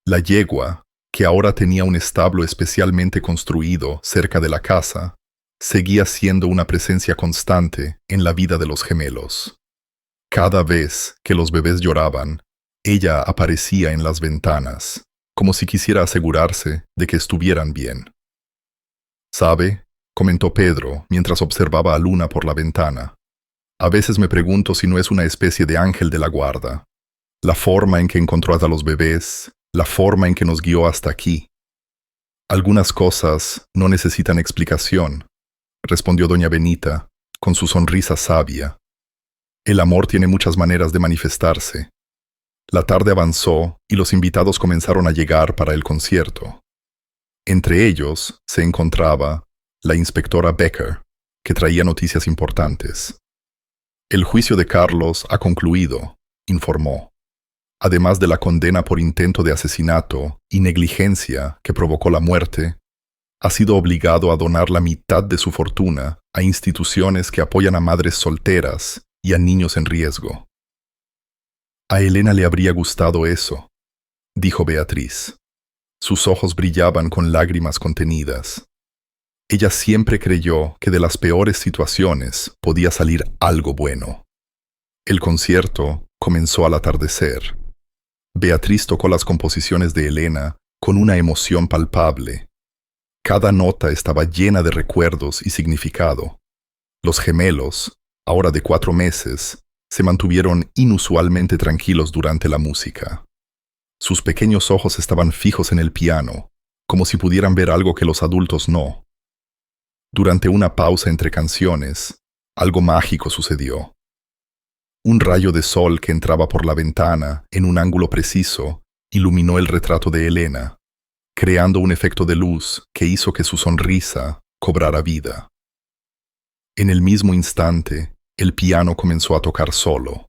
La yegua, que ahora tenía un establo especialmente construido cerca de la casa, seguía siendo una presencia constante en la vida de los gemelos. Cada vez que los bebés lloraban, ella aparecía en las ventanas, como si quisiera asegurarse de que estuvieran bien. «¿Sabe?», comentó Pedro mientras observaba a Luna por la ventana. «A veces me pregunto si no es una especie de ángel de la guarda. La forma en que encontró a los bebés, la forma en que nos guió hasta aquí. Algunas cosas no necesitan explicación», respondió doña Benita, con su sonrisa sabia. «El amor tiene muchas maneras de manifestarse». La tarde avanzó y los invitados comenzaron a llegar para el concierto. Entre ellos se encontraba la inspectora Becker, que traía noticias importantes. «El juicio de Carlos ha concluido», informó. «Además de la condena por intento de asesinato y negligencia que provocó la muerte, ha sido obligado a donar la mitad de su fortuna a instituciones que apoyan a madres solteras y a niños en riesgo». «A Elena le habría gustado eso», dijo Beatriz. Sus ojos brillaban con lágrimas contenidas. Ella siempre creyó que de las peores situaciones podía salir algo bueno. El concierto comenzó al atardecer. Beatriz tocó las composiciones de Elena con una emoción palpable. Cada nota estaba llena de recuerdos y significado. Los gemelos, ahora de 4 meses, se mantuvieron inusualmente tranquilos durante la música. Sus pequeños ojos estaban fijos en el piano, como si pudieran ver algo que los adultos no. Durante una pausa entre canciones, algo mágico sucedió. Un rayo de sol que entraba por la ventana en un ángulo preciso iluminó el retrato de Elena, creando un efecto de luz que hizo que su sonrisa cobrara vida. En el mismo instante, el piano comenzó a tocar solo.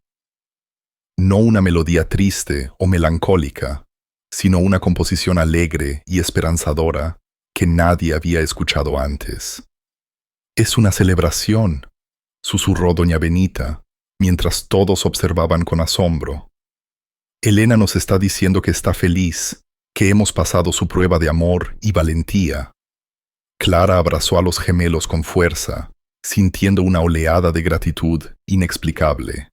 No una melodía triste o melancólica, sino una composición alegre y esperanzadora que nadie había escuchado antes. «Es una celebración», susurró doña Benita, mientras todos observaban con asombro. «Elena nos está diciendo que está feliz que hemos pasado su prueba de amor y valentía. Clara abrazó a los gemelos con fuerza, sintiendo una oleada de gratitud inexplicable.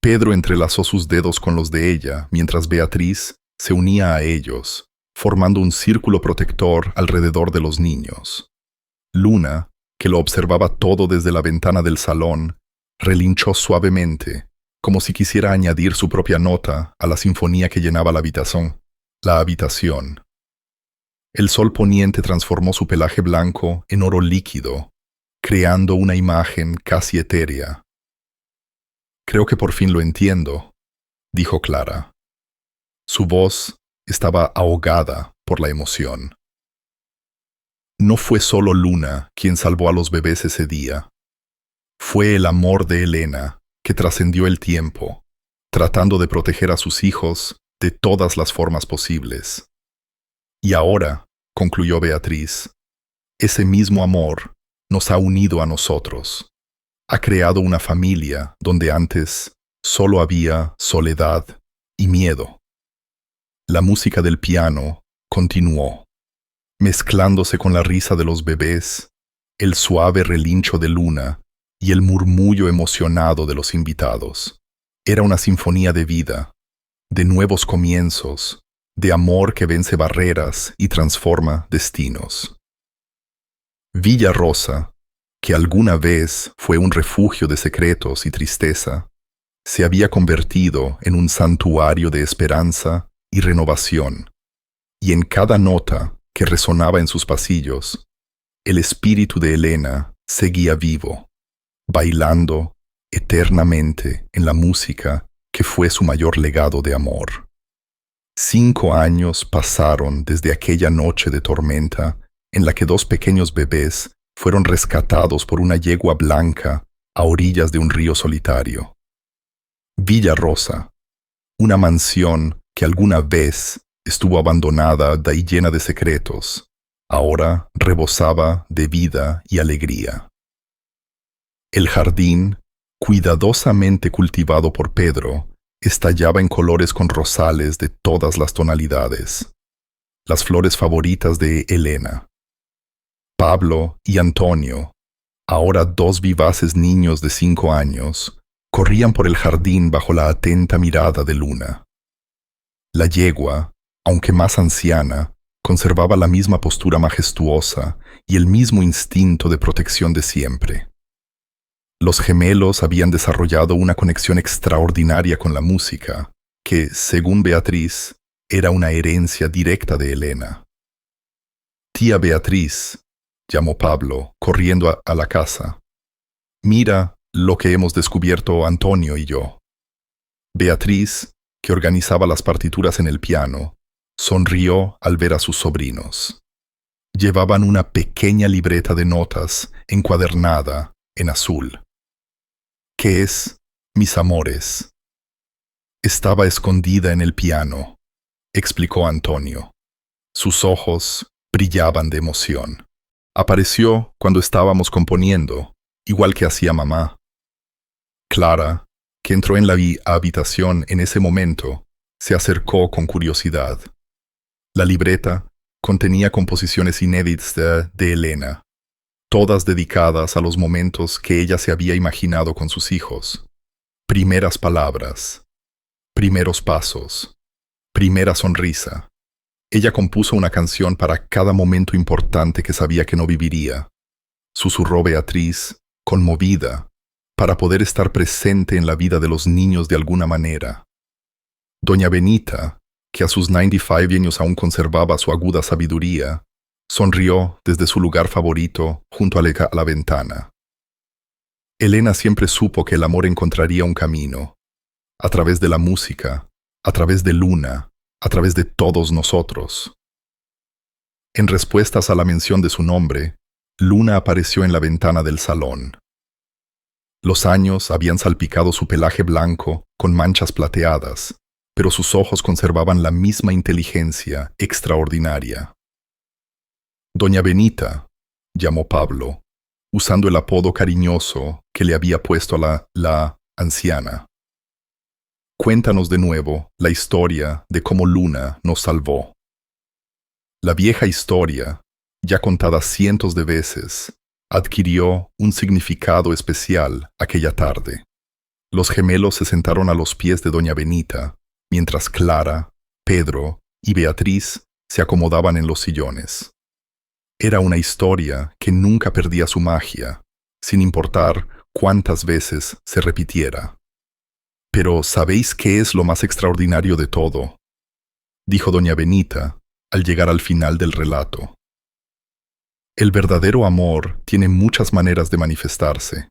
Pedro entrelazó sus dedos con los de ella, mientras Beatriz se unía a ellos, formando un círculo protector alrededor de los niños. Luna, que lo observaba todo desde la ventana del salón, relinchó suavemente, como si quisiera añadir su propia nota a la sinfonía que llenaba la habitación. El sol poniente transformó su pelaje blanco en oro líquido, creando una imagen casi etérea. «Creo que por fin lo entiendo», dijo Clara. Su voz estaba ahogada por la emoción. No fue solo Luna quien salvó a los bebés ese día. Fue el amor de Elena que trascendió el tiempo, tratando de proteger a sus hijos de todas las formas posibles. Y ahora, concluyó Beatriz, ese mismo amor nos ha unido a nosotros. Ha creado una familia donde antes solo había soledad y miedo. La música del piano continuó, mezclándose con la risa de los bebés, el suave relincho de Luna y el murmullo emocionado de los invitados. Era una sinfonía de vida, de nuevos comienzos, de amor que vence barreras y transforma destinos. Villa Rosa, que alguna vez fue un refugio de secretos y tristeza, se había convertido en un santuario de esperanza y renovación, y en cada nota que resonaba en sus pasillos, el espíritu de Elena seguía vivo, bailando eternamente en la música que fue su mayor legado de amor. 5 años pasaron desde aquella noche de tormenta en la que 2 pequeños bebés fueron rescatados por una yegua blanca a orillas de un río solitario. Villa Rosa, una mansión que alguna vez estuvo abandonada y llena de secretos, ahora rebosaba de vida y alegría. El jardín, cuidadosamente cultivado por Pedro, estallaba en colores con rosales de todas las tonalidades, las flores favoritas de Elena. Pablo y Antonio, ahora 2 vivaces niños de 5 años, corrían por el jardín bajo la atenta mirada de Luna. La yegua, aunque más anciana, conservaba la misma postura majestuosa y el mismo instinto de protección de siempre. Los gemelos habían desarrollado una conexión extraordinaria con la música, que, según Beatriz, era una herencia directa de Elena. «Tía Beatriz», llamó Pablo, corriendo a la casa. «Mira lo que hemos descubierto Antonio y yo». Beatriz, que organizaba las partituras en el piano, sonrió al ver a sus sobrinos. Llevaban una pequeña libreta de notas encuadernada en azul. «¿Qué es, mis amores?» «Estaba escondida en el piano», explicó Antonio. Sus ojos brillaban de emoción. «Apareció cuando estábamos componiendo, igual que hacía mamá». Clara, que entró en la habitación en ese momento, se acercó con curiosidad. La libreta contenía composiciones inéditas de Elena, todas dedicadas a los momentos que ella se había imaginado con sus hijos. Primeras palabras, primeros pasos, primera sonrisa. Ella compuso una canción para cada momento importante que sabía que no viviría. Susurró Beatriz, conmovida, para poder estar presente en la vida de los niños de alguna manera. Doña Benita, que a sus 95 años aún conservaba su aguda sabiduría, sonrió desde su lugar favorito junto a la ventana. Elena siempre supo que el amor encontraría un camino, a través de la música, a través de Luna, a través de todos nosotros. En respuestas a la mención de su nombre, Luna apareció en la ventana del salón. Los años habían salpicado su pelaje blanco con manchas plateadas, pero sus ojos conservaban la misma inteligencia extraordinaria. «Doña Benita», llamó Pablo, usando el apodo cariñoso que le había puesto a la anciana. Cuéntanos de nuevo la historia de cómo Luna nos salvó. La vieja historia, ya contada cientos de veces, adquirió un significado especial aquella tarde. Los gemelos se sentaron a los pies de doña Benita, mientras Clara, Pedro y Beatriz se acomodaban en los sillones. Era una historia que nunca perdía su magia, sin importar cuántas veces se repitiera. Pero ¿sabéis qué es lo más extraordinario de todo?, dijo doña Benita al llegar al final del relato. El verdadero amor tiene muchas maneras de manifestarse.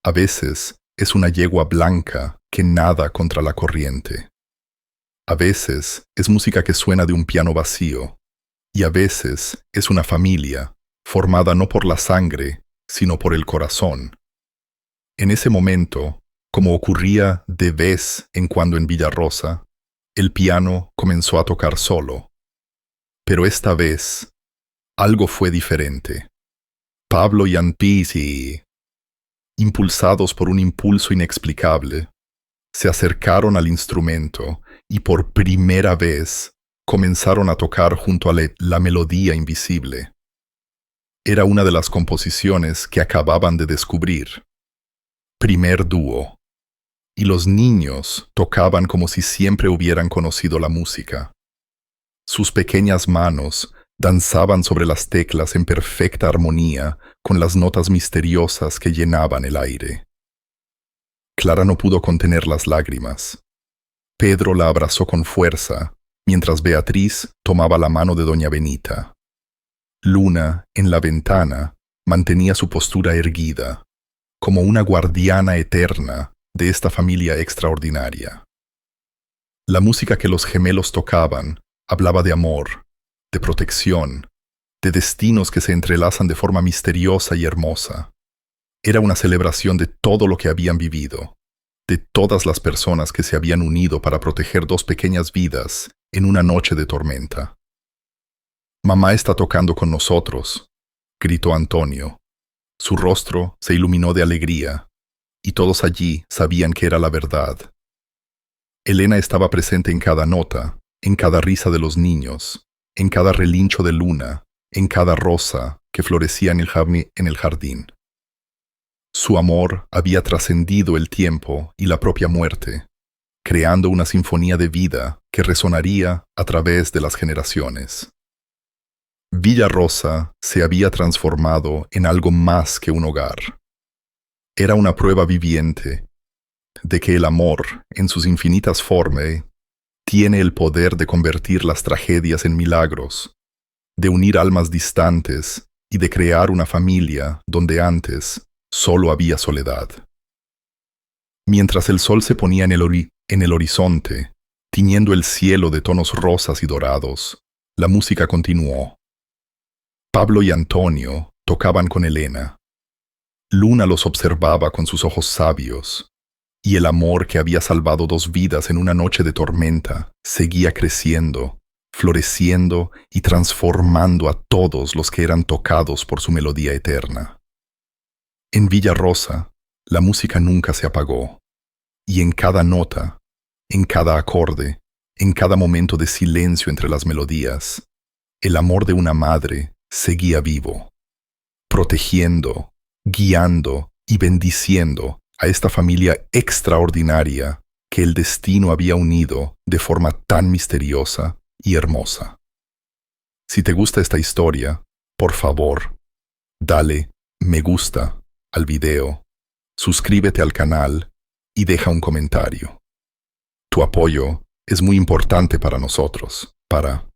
A veces es una yegua blanca que nada contra la corriente. A veces es música que suena de un piano vacío. Y a veces es una familia, formada no por la sangre, sino por el corazón. En ese momento, como ocurría de vez en cuando en Villarrosa, el piano comenzó a tocar solo. Pero esta vez, algo fue diferente. Pablo y Antisi, impulsados por un impulso inexplicable, se acercaron al instrumento y por primera vez comenzaron a tocar junto a la melodía invisible. Era una de las composiciones que acababan de descubrir. Primer dúo. Y los niños tocaban como si siempre hubieran conocido la música. Sus pequeñas manos danzaban sobre las teclas en perfecta armonía con las notas misteriosas que llenaban el aire. Clara no pudo contener las lágrimas. Pedro la abrazó con fuerza, mientras Beatriz tomaba la mano de doña Benita. Luna, en la ventana, mantenía su postura erguida, como una guardiana eterna de esta familia extraordinaria. La música que los gemelos tocaban hablaba de amor, de protección, de destinos que se entrelazan de forma misteriosa y hermosa. Era una celebración de todo lo que habían vivido, de todas las personas que se habían unido para proteger dos pequeñas vidas en una noche de tormenta. «Mamá está tocando con nosotros», gritó Antonio. Su rostro se iluminó de alegría, y todos allí sabían que era la verdad. Elena estaba presente en cada nota, en cada risa de los niños, en cada relincho de luna, en cada rosa que florecía en el jardín. Su amor había trascendido el tiempo y la propia muerte, creando una sinfonía de vida que resonaría a través de las generaciones. Villarrosa se había transformado en algo más que un hogar. Era una prueba viviente de que el amor, en sus infinitas formas, tiene el poder de convertir las tragedias en milagros, de unir almas distantes y de crear una familia donde antes solo había soledad. Mientras el sol se ponía en el horizonte, tiñendo el cielo de tonos rosas y dorados, la música continuó. Pablo y Antonio tocaban con Elena. Luna los observaba con sus ojos sabios, y el amor que había salvado dos vidas en una noche de tormenta seguía creciendo, floreciendo y transformando a todos los que eran tocados por su melodía eterna. En Villarrosa, la música nunca se apagó, y en cada nota, en cada acorde, en cada momento de silencio entre las melodías, el amor de una madre seguía vivo, protegiendo, guiando y bendiciendo a esta familia extraordinaria que el destino había unido de forma tan misteriosa y hermosa. Si te gusta esta historia, por favor, dale me gusta al video, suscríbete al canal y deja un comentario. Tu apoyo es muy importante para nosotros, para